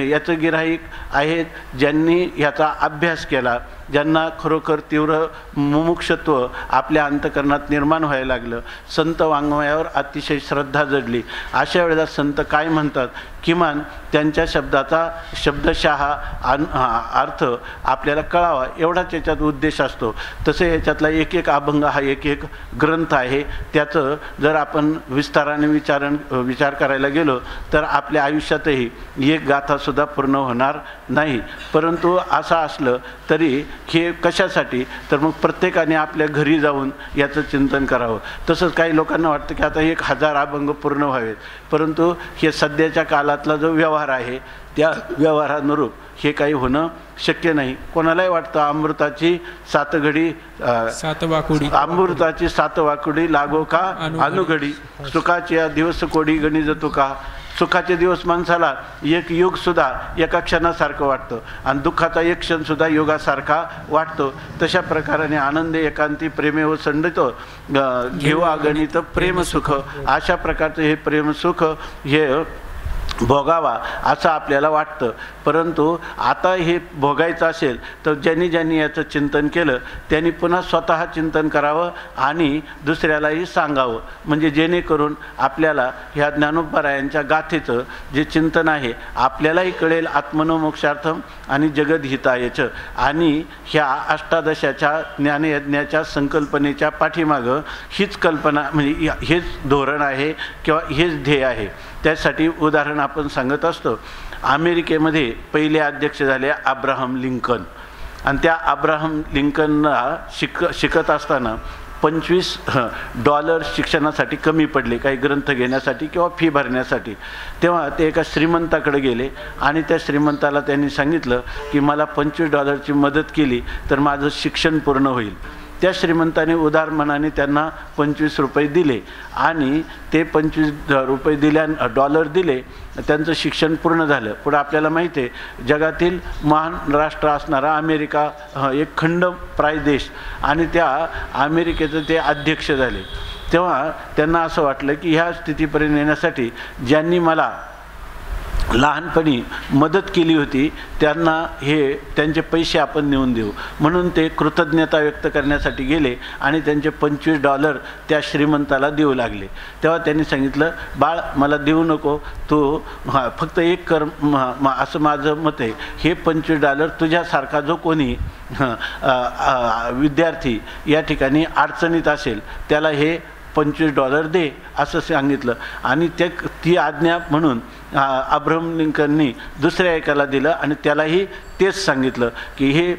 याचं गिऱ्हाईक आहेत ज्यांनी याचा अभ्यास केला, ज्यांना खरोखर तीव्र मुमुक्षत्व आपल्या अंतकरणात निर्माण व्हायला लागलं, संत वाङ्मयावर अतिशय श्रद्धा जडली. अशा वेळेला संत काय म्हणतात, किमान त्यांच्या शब्दाचा शब्दशः अर्थ आपल्याला कळावा एवढाच याच्यात उद्देश असतो. तसे याच्यातला एक एक अभंग हा एक एक ग्रंथ आहे. त्याचं जर आपण विस्ताराने विचार करायला गेलो तर आपल्या आयुष्यातही एक गाथासुद्धा पूर्ण होणार नाही. परंतु असं असलं तरी हे कशासाठी, तर मग प्रत्येकाने आपल्या घरी जाऊन याचं चिंतन करावं. तसंच काही लोकांना वाटतं की आता 1000 अभंग पूर्ण व्हावेत, परंतु हे सध्याच्या काळातला जो व्यवहार आहे त्या व्यवहारानुरूप हे काही होणं शक्य नाही. कोणालाही वाटतं अमृताची 7 घडी 7 वाकुडी, अमृताची 7 वाकुडी लागो का अनुघडी, सुखाची दिवस कोडी गणित तुका, सुखाचे दिवस माणसाला एक युगसुद्धा एका क्षणासारखं वाटतं आणि दुःखाचा एक क्षणसुद्धा युगासारखा वाटतो. तशा प्रकाराने आनंद एकांती प्रेमे व संडितो घेऊ अगणित प्रेमसुख, अशा प्रकारचं हे प्रेमसुख हे भोगावा असं आपल्याला वाटतं. परंतु आता हे भोगायचं असेल तर ज्यांनी याचं चिंतन केलं त्यांनी पुन्हा स्वतः चिंतन करावं आणि दुसऱ्यालाही सांगावं, म्हणजे जेणेकरून आपल्याला ह्या ज्ञानोबारायांच्या गाथेचं जे चिंतन आहे आपल्यालाही कळेल, आत्मनो मोक्षार्थम आणि जगद्हितायच. आणि ह्या अष्टादशाच्या ज्ञानयज्ञाच्या संकल्पनेच्या पाठीमागं हीच कल्पना, म्हणजे हेच धोरण आहे किंवा हेच ध्येय आहे. त्यासाठी उदाहरण आपण सांगत असतो. अमेरिकेमध्ये पहिले अध्यक्ष झाले अब्राहम लिंकन आणि त्या अब्राहम लिंकनला शिकत असताना $25 शिक्षणासाठी कमी पडले, काही ग्रंथ घेण्यासाठी किंवा फी भरण्यासाठी. तेव्हा ते एका श्रीमंताकडे गेले आणि त्या श्रीमंताला त्यांनी सांगितलं की मला $25ची मदत केली तर माझं शिक्षण पूर्ण होईल. त्या श्रीमंताने उदार मनाने त्यांना $25 दिले आणि ते $25 डॉलर दिले. त्यांचं शिक्षण पूर्ण झालं. पुढे आपल्याला माहिती आहे जगातील महान राष्ट्र असणारा अमेरिका एक खंडप्राय देश आणि त्या अमेरिकेचे ते अध्यक्ष झाले. तेव्हा त्यांना असं वाटलं की ह्या स्थितीपर्यंत येण्यासाठी ज्यांनी मला लहानपणी मदत केली होती त्यांना हे त्यांचे पैसे आपण नेऊन देऊ. म्हणून ते कृतज्ञता व्यक्त करण्यासाठी गेले आणि त्यांचे $25 त्या श्रीमंताला देऊ लागले. तेव्हा त्यांनी सांगितलं, बाळ मला देऊ नको, तू फक्त एक कर, असं माझं मत आहे. हे $25 तुझ्यासारखा जो कोणी विद्यार्थी या ठिकाणी अडचणीत असेल त्याला हे $25 दे असं सांगितलं. आणि ती आज्ञा म्हणून अब्राहम लिंकननी दुसऱ्या एकाला दिलं आणि त्यालाही तेच सांगितलं की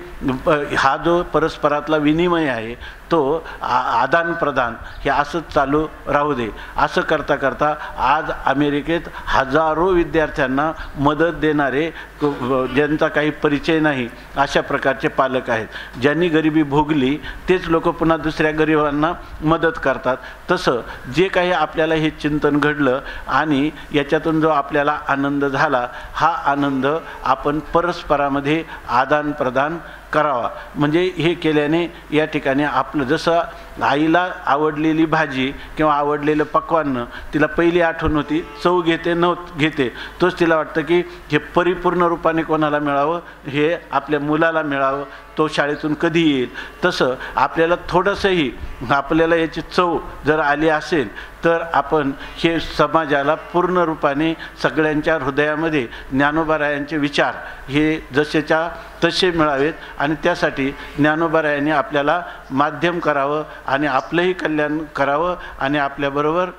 हा जो परस्परातला विनिमय आहे तो आदान प्रदान हे असंच चालू राहू दे. असं करता करता आज अमेरिकेत हजारो विद्यार्थ्यांना मदत देणारे, ज्यांचा काही परिचय नाही अशा प्रकारचे पालक आहेत. ज्यांनी गरिबी भोगली तेच लोक पुन्हा दुसऱ्या गरिबांना मदत करतात. तसं जे काही आपल्याला हे चिंतन घडलं आणि याच्यातून जो आपल्याला आनंद झाला, हा आनंद आपण परस्परामध्ये आदान प्रदान करावा. म्हणजे हे केल्याने या ठिकाणी आपलं, जसं आईला आवडलेली भाजी किंवा आवडलेलं पक्वान्न तिला पहिली आठवण होती, चव घेते घेते, तोच तिला वाटतं की हे परिपूर्ण रूपाने कोणाला मिळावं, हे आपल्या मुलाला मिळावं, तो शाळेतून कधी येईल. तसं आपल्याला थोडंसंही आपल्याला याची चव जर आली असेल तर आपण हे समाजाला पूर्ण रूपाने सगळ्यांच्या हृदयामध्ये ज्ञानोबारायांचे विचार हे जसेच्या तसे मिळावेत आणि त्यासाठी ज्ञानोबारायांनी आपल्याला माध्यम करावं आणि आपलंही कल्याण करावं आणि आपल्याबरोबर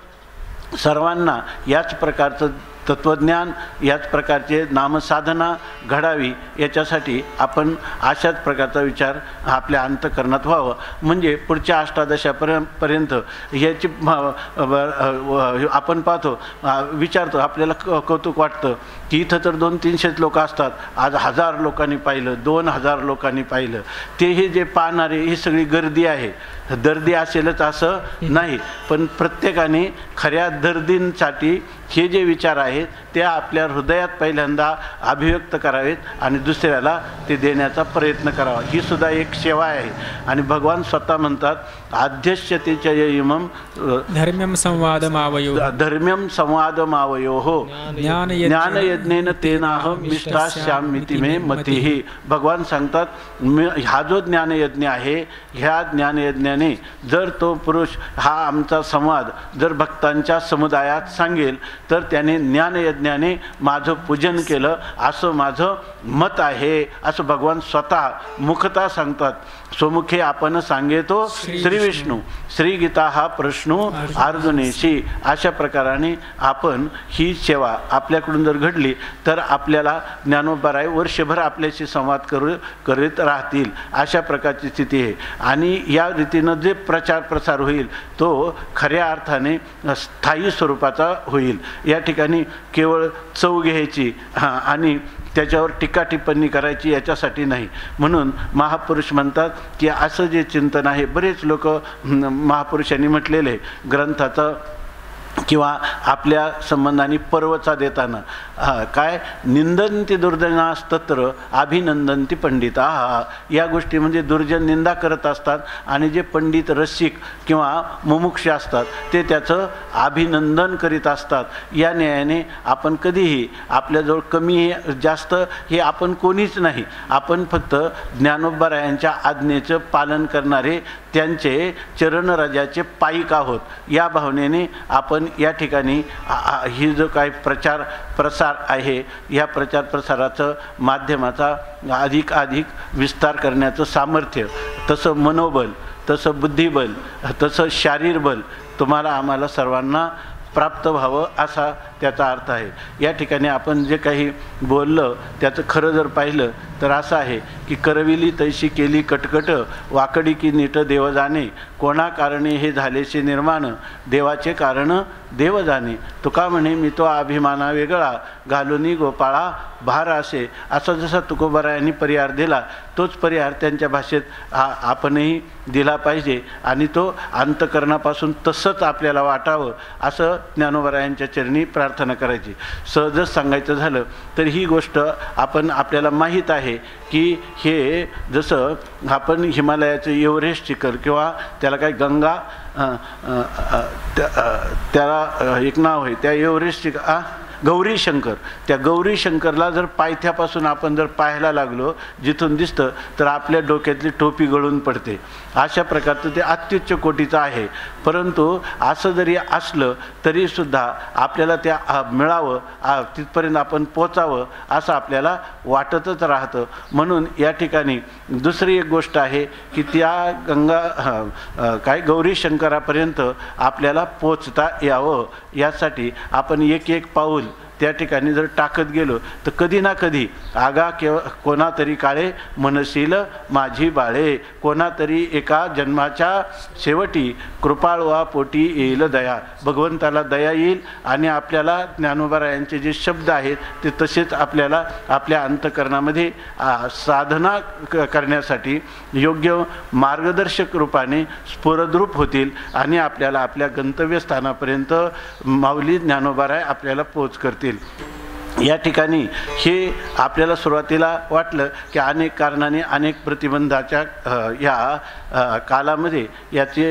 सर्वांना याच प्रकारचं तत्त्वज्ञान, याच प्रकारचे नामसाधना घडावी, याच्यासाठी आपण अशाच प्रकारचा विचार आपल्या अंतःकरणात व्हावं. म्हणजे पुढच्या अष्टादशापर्यंत याची आपण पाहतो, विचारतो, आपल्याला कौतुक वाटतं की इथं तर 200-300 लोक असतात, आज 1000 लोकांनी पाहिलं, 2000 लोकांनी पाहिलं. ते हे जे पाहणारे ही सगळी गर्दी आहे. दर्दी असेलच असं नाही, पण प्रत्येकाने खऱ्या दर्दींसाठी हे जे विचार आहेत ते आपल्या हृदयात पहिल्यांदा अभिव्यक्त करावेत आणि दुसऱ्याला ते देण्याचा प्रयत्न करावा. ही सुद्धा एक सेवा आहे. आणि भगवान स्वतः म्हणतात, आध्यस्यतेच्या इमम धर्म्यम संवादमावयो हो ज्ञानयज्ञेन तेनाहम मिष्टास्यामिति मे मतिः. भगवान सांगतात, हा जो ज्ञानयज्ञ आहे, ह्या ज्ञानयज्ञाने जर तो पुरुष हा आमचा संवाद जर भक्तांच्या समुदायात सांगेल तर त्याने ज्ञानयज्ञाने माझं पूजन केलं असं माझं मत आहे, असं भगवान स्वतः मुखतः सांगतात. स्वमुखे आपण सांगेतो श्री विष्णू श्री गीता हा प्रश्न अर्जुनेशी. अशा प्रकाराने आपण ही सेवा आपल्याकडून जर घडली तर आपल्याला ज्ञानोबाराय वर्षभर आपल्याशी संवाद करीत राहतील, अशा प्रकारची स्थिती आहे. आणि या रीतीनं जे प्रचार प्रसार होईल तो खऱ्या अर्थाने स्थायी स्वरूपाचा होईल. या ठिकाणी केवळ चव घ्यायची आणि त्याच्यावर टीका टिप्पणी करायची याच्यासाठी नाही. म्हणून महापुरुष म्हणतात की असं जे चिंतन आहे, बरेच लोक महापुरुषांनी म्हटलेले ग्रंथाचं किंवा आपल्या संबंधाने पर्वचा देताना काय निंदन्ति दुर्जनास्तत्र अभिनंदन्ति पंडिता, या गोष्टी म्हणजे दुर्जन निंदा करत असतात आणि जे पंडित रसिक किंवा मुमुक्ष असतात ते त्याचं अभिनंदन करीत असतात. या न्यायाने आपण कधीही आपल्याजवळ कमी जास्त हे आपण कोणीच नाही, आपण फक्त ज्ञानोबारायांच्या आज्ञेचं पालन करणारे त्यांचे चरणराजाचे पाईक आहोत. या भावनेने आपण या ठिकाणी ही जो काही प्रसार आहे या प्रचार प्रसाराचं माध्यमाचा अधिक विस्तार करण्याचं सामर्थ्य, तसं मनोबल, तसं बुद्धिबल, तसं शारीरबल तुम्हाला आम्हाला सर्वांना प्राप्त व्हावं असा त्याचा अर्थ आहे. या ठिकाणी आपण जे काही बोललं त्याचं खरं जर पाहिलं तर असं आहे की करविली तैशी केली कटकट, वाकडी की नीट देव जाणे, कोणा कारणे हे झालेचे निर्माण, देवाचे कारण देव जाणे. तुका म्हणे मी तो अभिमाना वेगळा, घालुनी गोपाळा भार असे. असा जसा तुकोबारायांनी परिहार दिला तोच परिहार त्यांच्या भाषेत आपणही दिला पाहिजे आणि तो अंतकरणापासून तसंच आपल्याला वाटावं असं ज्ञानोबारायांच्या चरणी प्रार्थना करायची. सहजच सांगायचं झालं तर ही गोष्ट आपल्याला माहीत आहे की हे जसं आपण हिमालयाचं एव्हरेस्ट शिखर किंवा त्याला काय गंगा त्याला एक नाव आहे त्या एव्हरेस्ट शिखर गौरी शंकर, त्या गौरी शंकरला जर पायथ्यापासून आपण जर पाहायला लागलो जिथून दिसतं तर आपल्या डोक्यातली टोपी गळून पडते. अशा प्रकारचं ते अत्युच्च कोटीचं आहे. परंतु असं जरी असलं तरीसुद्धा आपल्याला त्या मिळावं तिथपर्यंत आपण पोचावं असं आपल्याला वाटतच राहतं. म्हणून या ठिकाणी दुसरी एक गोष्ट आहे की त्या काय गौरी शंकरापर्यंत आपल्याला पोचता यावं यासाठी आपण एक पाऊल त्या ठिकाणी जर टाकत गेलो तर कधी ना कधी आगा कोणातरी काळे मनशील माझी बाळे, कोणातरी एका जन्माच्या शेवटी कृपाळवा पोटी येईल दया. भगवंताला दया येईल आणि आपल्याला ज्ञानोबारायांचे जे शब्द आहेत ते तसेच आपल्याला आपल्या अंतकरणामध्ये साधना करण्यासाठी योग्य मार्गदर्शक रूपाने स्फुरद्रूप होतील आणि आपल्याला आपल्या गंतव्यस्थानापर्यंत माऊली ज्ञानोबाराय आपल्याला पोच करतील. या ठिकाणी हे आपल्याला सुरुवातीला वाटलं की अनेक कारणाने अनेक प्रतिबंधाच्या या कालामध्ये याचे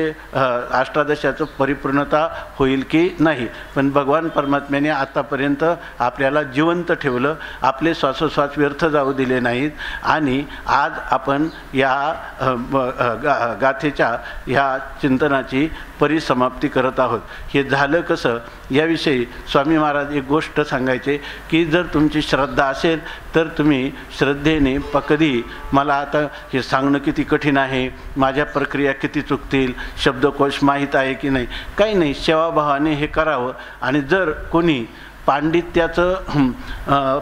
अष्टादशाचं परिपूर्णता होईल की नाही, पण भगवान परमात्म्याने आतापर्यंत आपल्याला जिवंत ठेवलं, आपले श्वासोश्वास व्यर्थ जाऊ दिले नाहीत आणि आज आपण या गाथेच्या ह्या चिंतनाची परिसमाप्ती करत आहोत. हे झालं कसं याविषयी स्वामी महाराज एक गोष्ट सांगायचे की जर तुमची श्रद्धा असेल तर तुम्ही श्रद्धेने कधी मला आता हे सांगणं किती कठीण आहे, माझ्या प्रक्रिया किती चुकतील, शब्दकोश माहीत आहे की नाही, काही नाही, सेवाभावाने हे करावं. आणि जर कोणी पांडित्याचं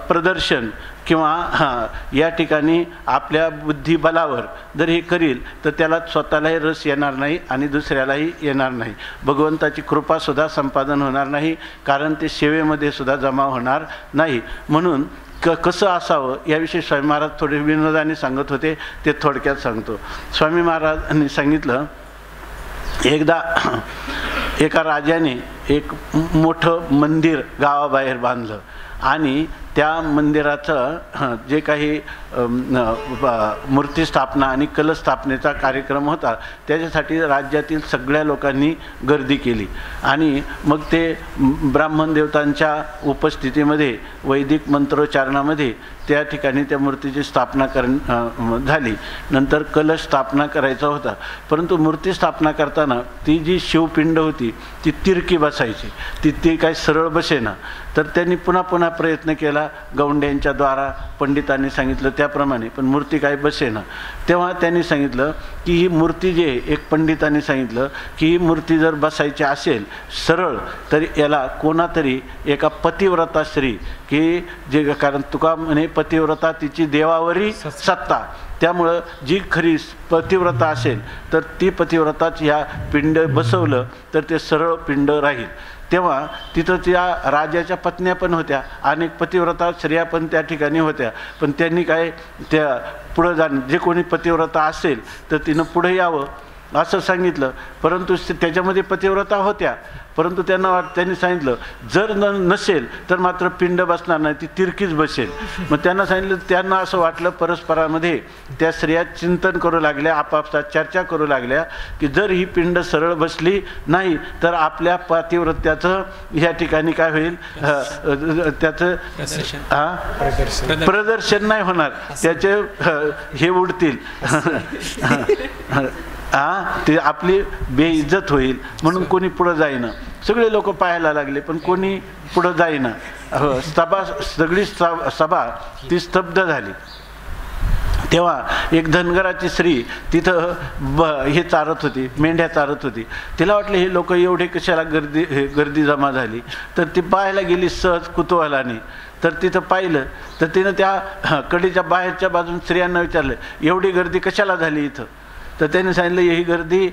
प्रदर्शन किंवा या ठिकाणी आपल्या बुद्धिबलावर जर हे करील तर त्याला स्वतःलाही रस येणार नाही आणि दुसऱ्यालाही येणार नाही. भगवंताची कृपासुद्धा संपादन होणार नाही, कारण ते सेवेमध्ये सुद्धा जमा होणार नाही. म्हणून कसं असावं याविषयी स्वामी महाराज थोडे विनोदाने सांगत होते, ते थोडक्यात सांगतो. स्वामी महाराजांनी सांगितलं एकदा एका राजाने एक मोठं मंदिर गावाबाहेर बांधलं आणि त्या मंदिराचं जे काही मूर्तिस्थापना आणि कलस्थापनेचा कार्यक्रम होता त्याच्यासाठी राज्यातील सगळ्या लोकांनी गर्दी केली आणि मग ते ब्राह्मण देवतांच्या उपस्थितीमध्ये वैदिक मंत्रोच्चारणामध्ये त्या ठिकाणी त्या मूर्तीची स्थापना झाली. नंतर कलश स्थापना करायचा होता, परंतु मूर्ती स्थापना करताना ती जी शिवपिंड होती ती तिरकी बसायची, ती काही सरळ बसेना. तर त्यांनी पुन्हा प्रयत्न केला, गौंड्यांच्या द्वारा पंडितांनी सांगितलं त्याप्रमाणे, पण मूर्ती काही बसेना. तेव्हा त्यांनी सांगितलं की ही मूर्ती जी आहे, एक पंडितांनी सांगितलं की ही मूर्ती जर बसायची असेल सरळ तर याला कोणातरी एका पतिव्रता स्त्री की जे, कारण तुका म्हणे पतिव्रता तिची देवावरी सत्ता, त्यामुळं जी खरी पतिव्रता असेल तर ती पतिव्रताच ह्या पिंड बसवलं तर ते सरळ पिंड राहील. तेव्हा तिथं त्या राजाच्या पत्न्या पण होत्या, अनेक पतिव्रता स्त्रिया पण त्या ठिकाणी होत्या, पण त्यांनी काय त्या पुढं जे कोणी पतिव्रता असेल तर तिनं पुढे यावं असं सांगितलं. परंतु त्याच्यामध्ये पतिव्रता होत्या, परंतु त्यांनी सांगितलं जर नसेल तर मात्र पिंड बसणार नाही, ती तिरकीच बसेल. मग त्यांना सांगितलं, त्यांना असं वाटलं परस्परामध्ये त्या स्त्रिया चिंतन करू लागल्या, आपापसात चर्चा करू लागल्या की जर ही पिंड सरळ बसली नाही तर आपल्या पतिव्रत्याचं या ठिकाणी काय होईल, त्याचं प्रदर्शन नाही होणार, त्याचे हे उडतील ते आपली बेइज्जत होईल. म्हणून कोणी पुढं जाईना. सगळे लोक पाहायला लागले पण कोणी पुढं जाईना. सगळी सभा ती स्तब्ध झाली. तेव्हा एक धनगराची स्त्री तिथं हे चारत होती, मेंढ्या चारत होती. तिला वाटलं हे लोक एवढे कशाला गर्दी जमा झाली, तर ती पाहायला गेली सहज कुतूहलाने. तर तिथं पाहिलं तर तिनं त्या कडीच्या बाहेरच्या बाजून स्त्रियांना विचारलं एवढी गर्दी कशाला झाली इथं. तर त्यांनी सांगितलं ही गर्दी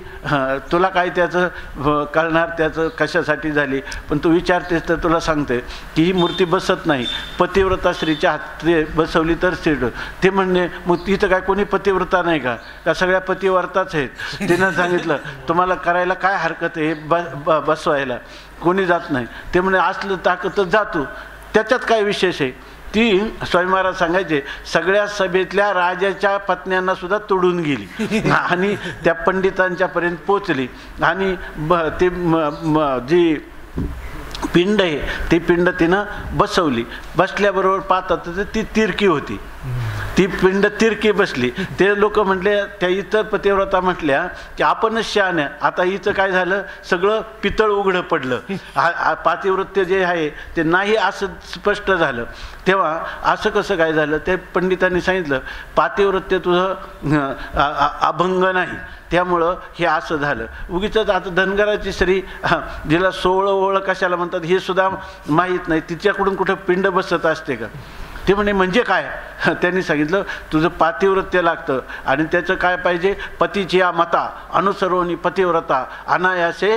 तुला काय त्याचं कळणार, त्याचं कशासाठी झाली, पण तू विचारतेस तर तुला सांगते की ही मूर्ती बसत नाही, पतिव्रता स्त्रीच्या हाती बसवली तर स्त्री. ते म्हणणे मग तिथं काय कोणी पतिव्रता नाही का, का सगळ्या पतिव्रताच आहेत. तिनं सांगितलं तुम्हाला करायला काय हरकत आहे बसवायला, कोणी जात नाही. ते म्हणे असलं ताकद तर जातो, त्याच्यात काय विशेष आहे. ती स्वामी महाराज सांगायचे सगळ्या सभेतल्या राजाच्या पत्न्यांना सुद्धा तोडून गेली आणि त्या पंडितांच्या पर्यंत पोचली. आणि ते जी पिंड आहे ती पिंड तिनं बसवली. बसल्याबरोबर पाहतात तर ती तिरकी होती, ती पिंड तिरकी बसली. ते लोक म्हटले, त्या इतर पतिव्रता म्हटल्या की आपणच शहाण्या, आता हिचं काय झालं सगळं पितळ उघडं पडलं, पातिव्रत्य जे आहे ते नाही असं स्पष्ट झालं. तेव्हा असं कसं काय झालं, ते पंडितांनी सांगितलं पातिव्रत्य तुझं अभंग नाही, त्यामुळं हे असं झालं. उगीच आता धनगराची स्त्री जिला सोहळं ओळख कशाला म्हणतात हे सुद्धा माहीत नाही, तिच्याकडून कुठं पिंड बसत असते का. ते म्हणे म्हणजे काय. त्यांनी सांगितलं तुझं पातिव्रत्य लागतं आणि त्याचं काय पाहिजे, पतीची या मता अनुसरोनी पतिव्रता अनायासे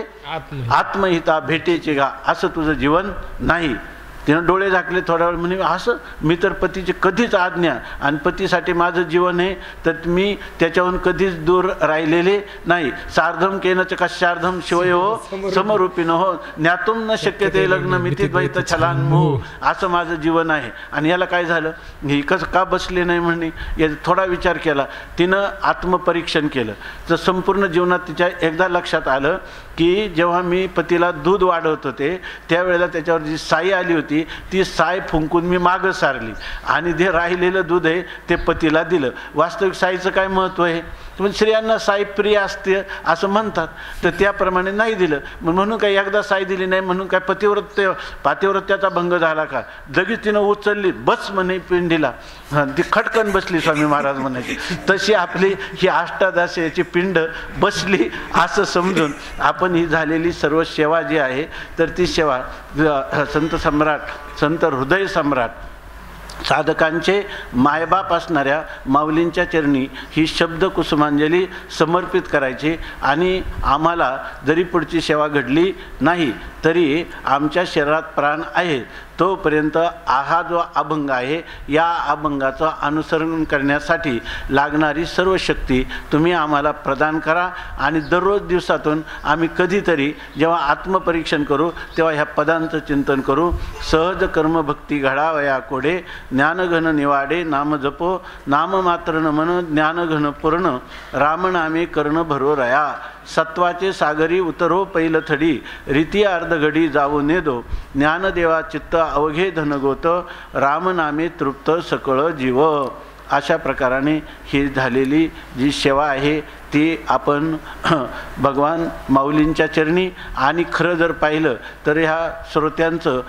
आत्महिता भेटेचे गा, असं तुझं जीवन नाही. तिनं डोळे झाकले थोडा वेळ, म्हणे असं मी तर पतीची कधीच आज्ञा आणि पतीसाठी माझं जीवन आहे, तर मी त्याच्याहून कधीच दूर राहिलेले नाही. सार्धम केनच कशार्धम शिवयो समरूपिन हो ज्ञातुम न शक्य ते लग्न मिती द्वैत छलान मोह, असं माझं जीवन आहे. आणि याला काय झालं, ही कसं का बसले नाही म्हणे. या थोडा विचार केला, तिनं आत्मपरीक्षण केलं तर संपूर्ण जीवनात तिच्या एकदा लक्षात आलं की जेव्हा मी पतीला दूध वाढवत होते त्यावेळेला त्याच्यावर जी साई आली होती ती साय फुंकून मी मागं सारली आणि जे राहिलेलं दूध आहे ते पतीला दिलं. वास्तविक साईचं काय महत्त्व आहे, पण स्त्रियांना साई प्रिय असते असं म्हणतात, तर त्याप्रमाणे नाही दिलं. म्हणून काय एकदा साई दिली नाही म्हणून काय पातिव्रत्याचा भंग झाला का. लगेच तिनं उचलली, बस म्हणे पिंडीला, ती खटकन बसली स्वामी महाराज म्हणायची. तशी आपली ही अष्टादशाची पिंड बसली असं समजून आपण ही झालेली सर्व सेवा जी आहे तर ती सेवा संत सम्राट, संत हृदय सम्राट, साधकांचे मायबाप असणाऱ्या माऊलींच्या चरणी ही शब्द कुसुमांजली समर्पित करायची. आणि आम्हाला जरी पुढची सेवा घडली नाही तरी आमच्या शरीरात प्राण आहे तोपर्यंत हा जो अभंग आहे या अभंगाचं अनुसरण करण्यासाठी लागणारी सर्व शक्ती तुम्ही आम्हाला प्रदान करा. आणि दररोज दिवसातून आम्ही कधीतरी जेव्हा आत्मपरीक्षण करू तेव्हा ह्या पदांचं चिंतन करू. सहज कर्म भक्ती घडावया कोडे ज्ञानघन निवाडे नाम जपो नाम मात्र न मन ज्ञानघन पूर्ण राम नामे कर्ण भरो रया सत्वाचे सागरी उतरो पैलथडी रीती अर्धघडी जाऊ नेदो ज्ञानदेवा चित्त अवघे धनगोत रामनामे तृप्त सकळ जीव. अशा प्रकाराने ही झालेली जी सेवा आहे ती आपण भगवान माऊलींच्या चरणी. आणि खरं जर पाहिलं तर ह्या श्रोत्यांचं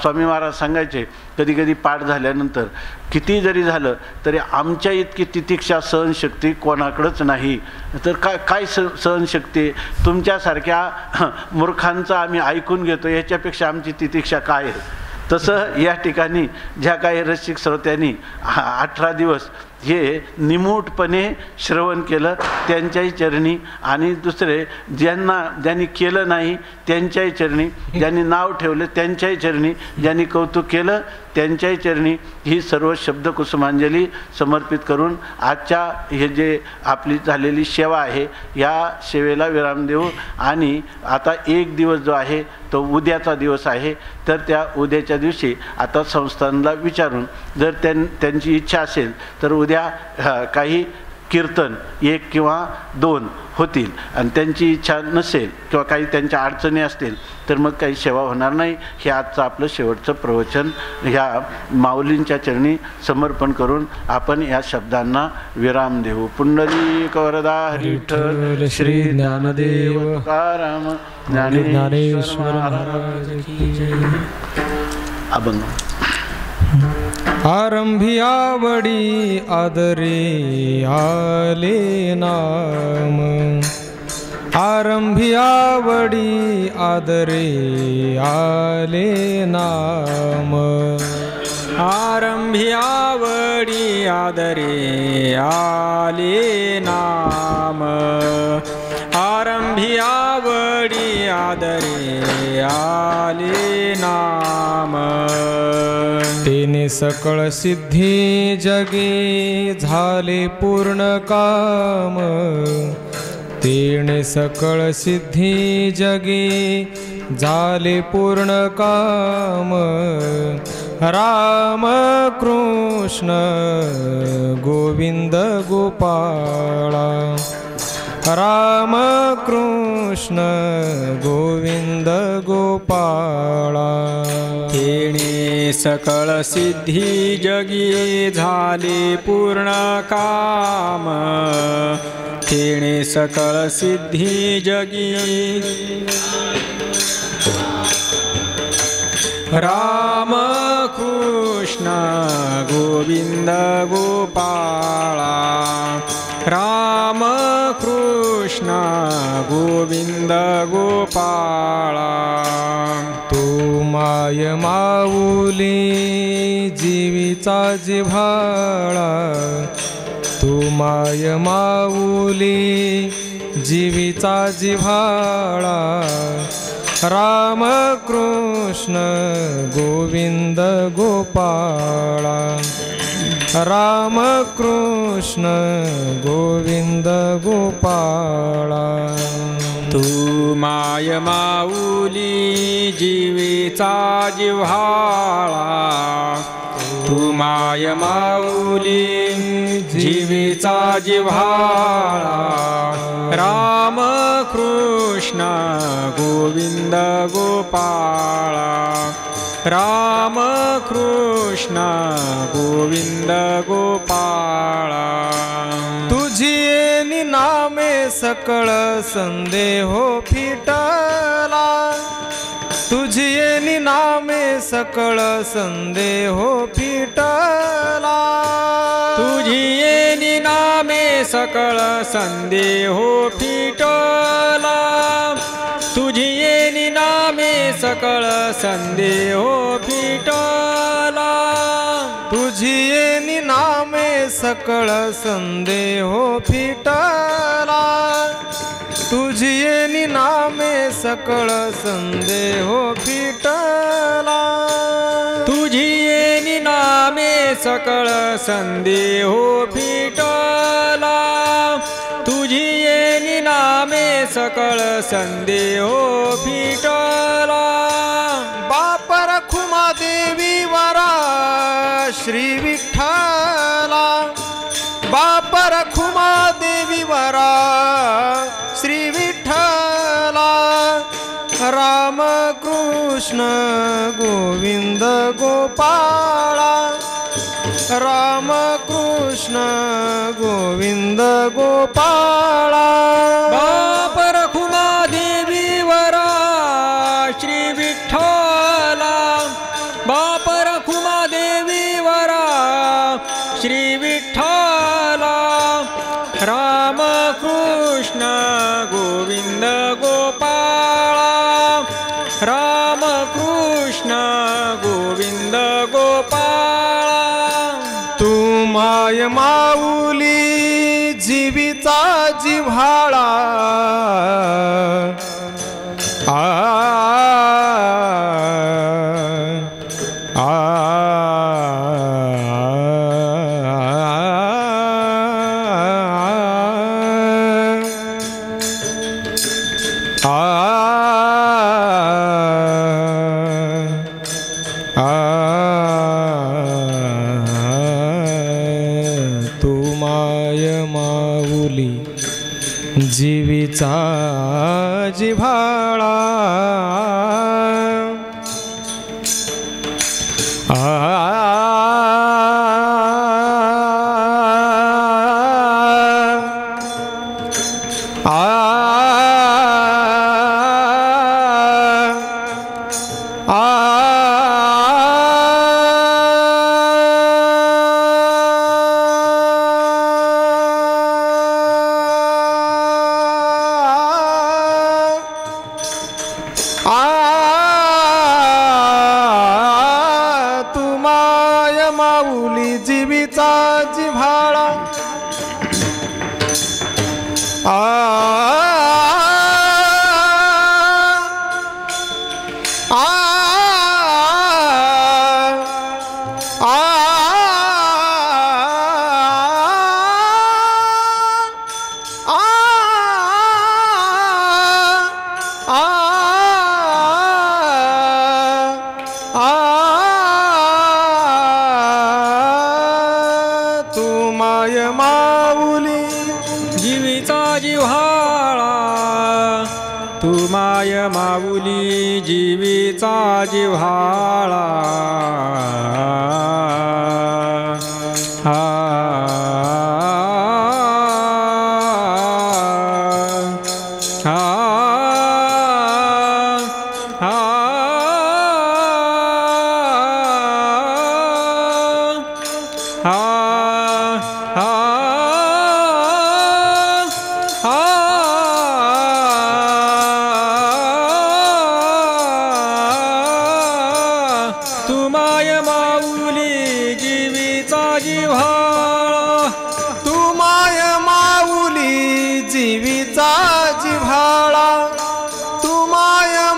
स्वामी महाराज सांगायचे कधी कधी पाठ झाल्यानंतर किती जरी झालं तरी आमच्या इतकी तितिक्षा सहनशक्ती कोणाकडंच नाही. तर काय सहनशक्ती, तुमच्यासारख्या मूर्खांचं आम्ही ऐकून घेतो याच्यापेक्षा आमची तितिक्षा काय आहे. तसं या ठिकाणी ज्या काही रसिक श्रोत्यांनी 18 दिवस हे निमूटपणे श्रवण केलं त्यांच्याही चरणी, आणि दुसरे ज्यांनी केलं नाही त्यांच्याही चरणी, ज्यांनी नाव ठेवलं त्यांच्याही चरणी, ज्यांनी कौतुक केलं त्यांच्याही चरणी ही सर्व शब्द कुसुमांजली समर्पित करून आजच्या हे जे आपली झालेली सेवा आहे या सेवेला विराम देऊ. आणि आता एक दिवस जो आहे तो उद्याचा दिवस आहे, तर त्या उद्याच्या दिवशी आता संस्थानला विचारून जर त्यांची इच्छा असेल तर उद्या काही कीर्तन 1 किंवा 2 होतील, आणि त्यांची इच्छा नसेल किंवा काही त्यांच्या अडचणी असतील तर मग काही सेवा होणार नाही. हे आजचं आपलं शेवटचं प्रवचन ह्या माऊलींच्या चरणी समर्पण करून आपण या शब्दांना विराम देऊ. पुंडलिक वरदा विठ्ठल श्री ज्ञानदेव तुकाराम ज्ञानेश्वर महाराज की जय. अभंग. आरंभी आवडी आदरे आले नाम, आरंभी आवडी आदरे आले नाम, आरंभी आवडी आदरे आले नाम, आरंभी आवडी आदरे आले नाम. तेने सकळ सिद्धी जगे झाले पूर्ण काम, तेने सकळ सिद्धी जगे झाले पूर्ण काम. राम कृष्ण गोविंद गोपाळा, राम कृष्ण गोविंद गोपाळा. तेणे सकळ सिद्धी जगी झाले पूर्ण काम, तेणे सकळ सिद्धी जगी. राम कृष्ण गोविंद गोपाळा, राम कृष्ण गोविंद गोपाळा. तू माय माऊली जीवीचा जिव्हाळा, तू माय माऊली जीवीचा जिव्हाळा. राम कृष्ण गोविंद गोपाळा, राम कृष्ण गोविंद गोपाळा. तू माय माऊली जीवेचा जिव्हाळा, तू माय माऊली जीवेचा जिव्हाळा. राम कृष्ण गोविंद गोपाळा, राम कृष्ण गोविंद गोपाळा. तुझी येणी नामे सकळ संदेह फिटला, तुझी येणी नामे सकळ संदेह फिटला, तुझी येणी नामे सकळ संदेह फिटला, तुझी येणी नामे सकळ संदेह फिटला, तुझी येणी नामे सकळ संदेह फिटला, तुझी येणी नामे सकळ संदेह फिटला, तुझी येणी नामे सकळ संदेह फिटला, तुझी येणी नामे सकळ संदेह फिटला. बाप रखुमा देवी वरा श्री विठ्ठला, बाप रखुमा देवी वरा श्री विठ्ठला. राम कृष्ण गोविंद गोपाळा, राम कृष्ण गोविंद गोपाळा. बाप रखुमा देवी वरा श्री विठ्ठला, बाप रखुमा देवी वरा श्री विठ्ठला. राम कृष्ण गोविंद गोपाळा, राम कृष्ण गोविंद गोपाळा. तू माय माय माऊली जीवीचा जिव्हाळा जीवीचा जिव्हाळा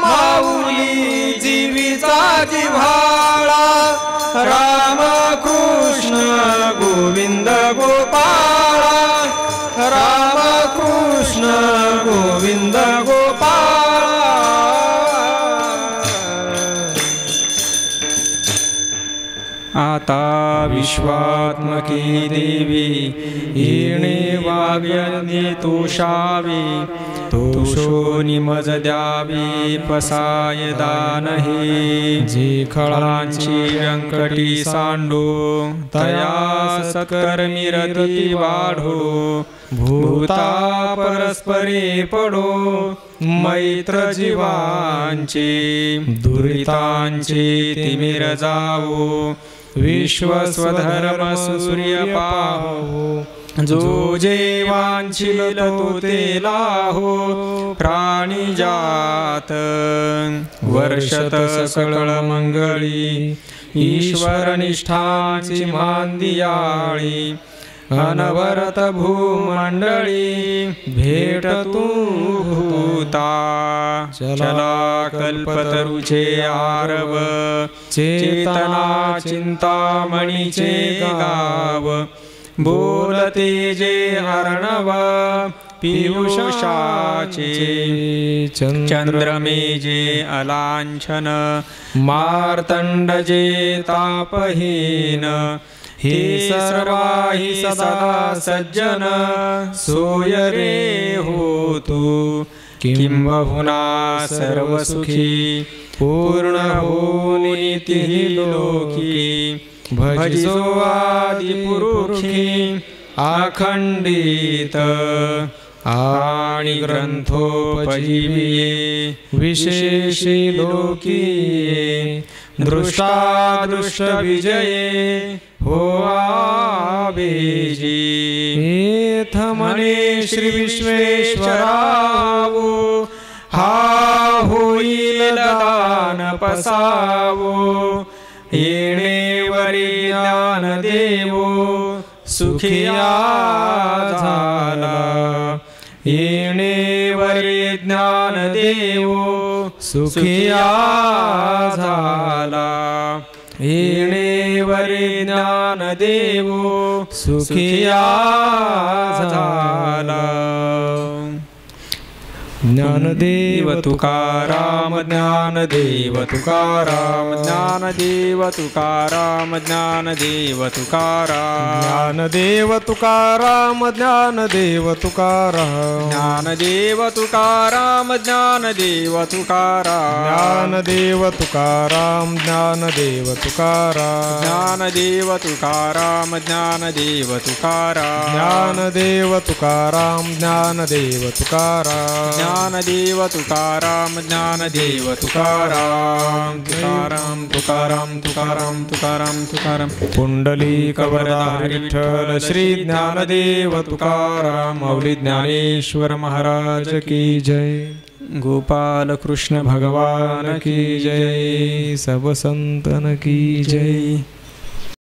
माऊली जीवीचा जिव्हाळा राम कृष्ण गोविंद गोपाळा राम कृष्ण गोविंद गोपाळा आता विश्वात्मकी देवी येणे वाव्यने तोषावे तोषो निमज द्यावी पसाय दान हे जे खळांची व्यंकटी सांडो तया सत्कर्मी रती वाढो भूता परस्परे पडो मैत्र जीवांचे दुरितांचे तिमिर जावो विश्वस्वधर्म सूर्य पाहो जो जे वांछिल तो ते लाहो प्राणी जात वर्षत सकळ मंगळी ईश्वर निष्ठांची मांदियाळी अनवरत भूमंडळी भेट तू भूता चला कल्पतरुचे आरव चेतना चिंतामणीचे गाव बोलते जे अर्णव पीयूषाचे चंद्रमे जे अलांछन मार्तंड जे तापहीन हे सर्वाही सदा सज्जन सोय रे होतु किंबहुना सर्व सुखी पूर्ण होनिति लोकी भजिजो आदि पुरुषी अखंडित आणि ग्रंथोपजीविये विशेषी लोकीये दृष्टादृष्ट विजये हो आबेजी हेथ म्हणे श्री विश्वेश्वरावो हा होईल दान पसावो येणे वरी ज्ञान देवो सुखिया झाला येणेवरी ज्ञानदेव सुखिया झाला येणेवरी ज्ञानदेव सुखिया झाला ज्ञानदेव तुकाराम ज्ञानदेव तुकाराम ज्ञानदेव तुकाराम ज्ञानदेव तुकाराम ज्ञानदेव तुकाराम ज्ञानदेव तुकाराम ज्ञानदेव तुकाराम ज्ञानदेव तुकाराम ज्ञानदेव तुकाराम ज्ञानदेव तुकाराम ज्ञानदेव तुकाराम ज्ञानदेव तुकाराम ज्ञानदेव तुकाराम ज्ञानदेव तुकाराम ज्ञानदेव तुकाराम ज्ञानदेव तुकाराम तुकाराम तुकाराम तुकाराम तुकाराम तुकाराम पुंडलिक वरदारी विठ्ठल श्री ज्ञानदेव तुकाराम माऊली ज्ञानेश्वर महाराज की जय गोपाल कृष्ण भगवान की जय सब संतन की जय।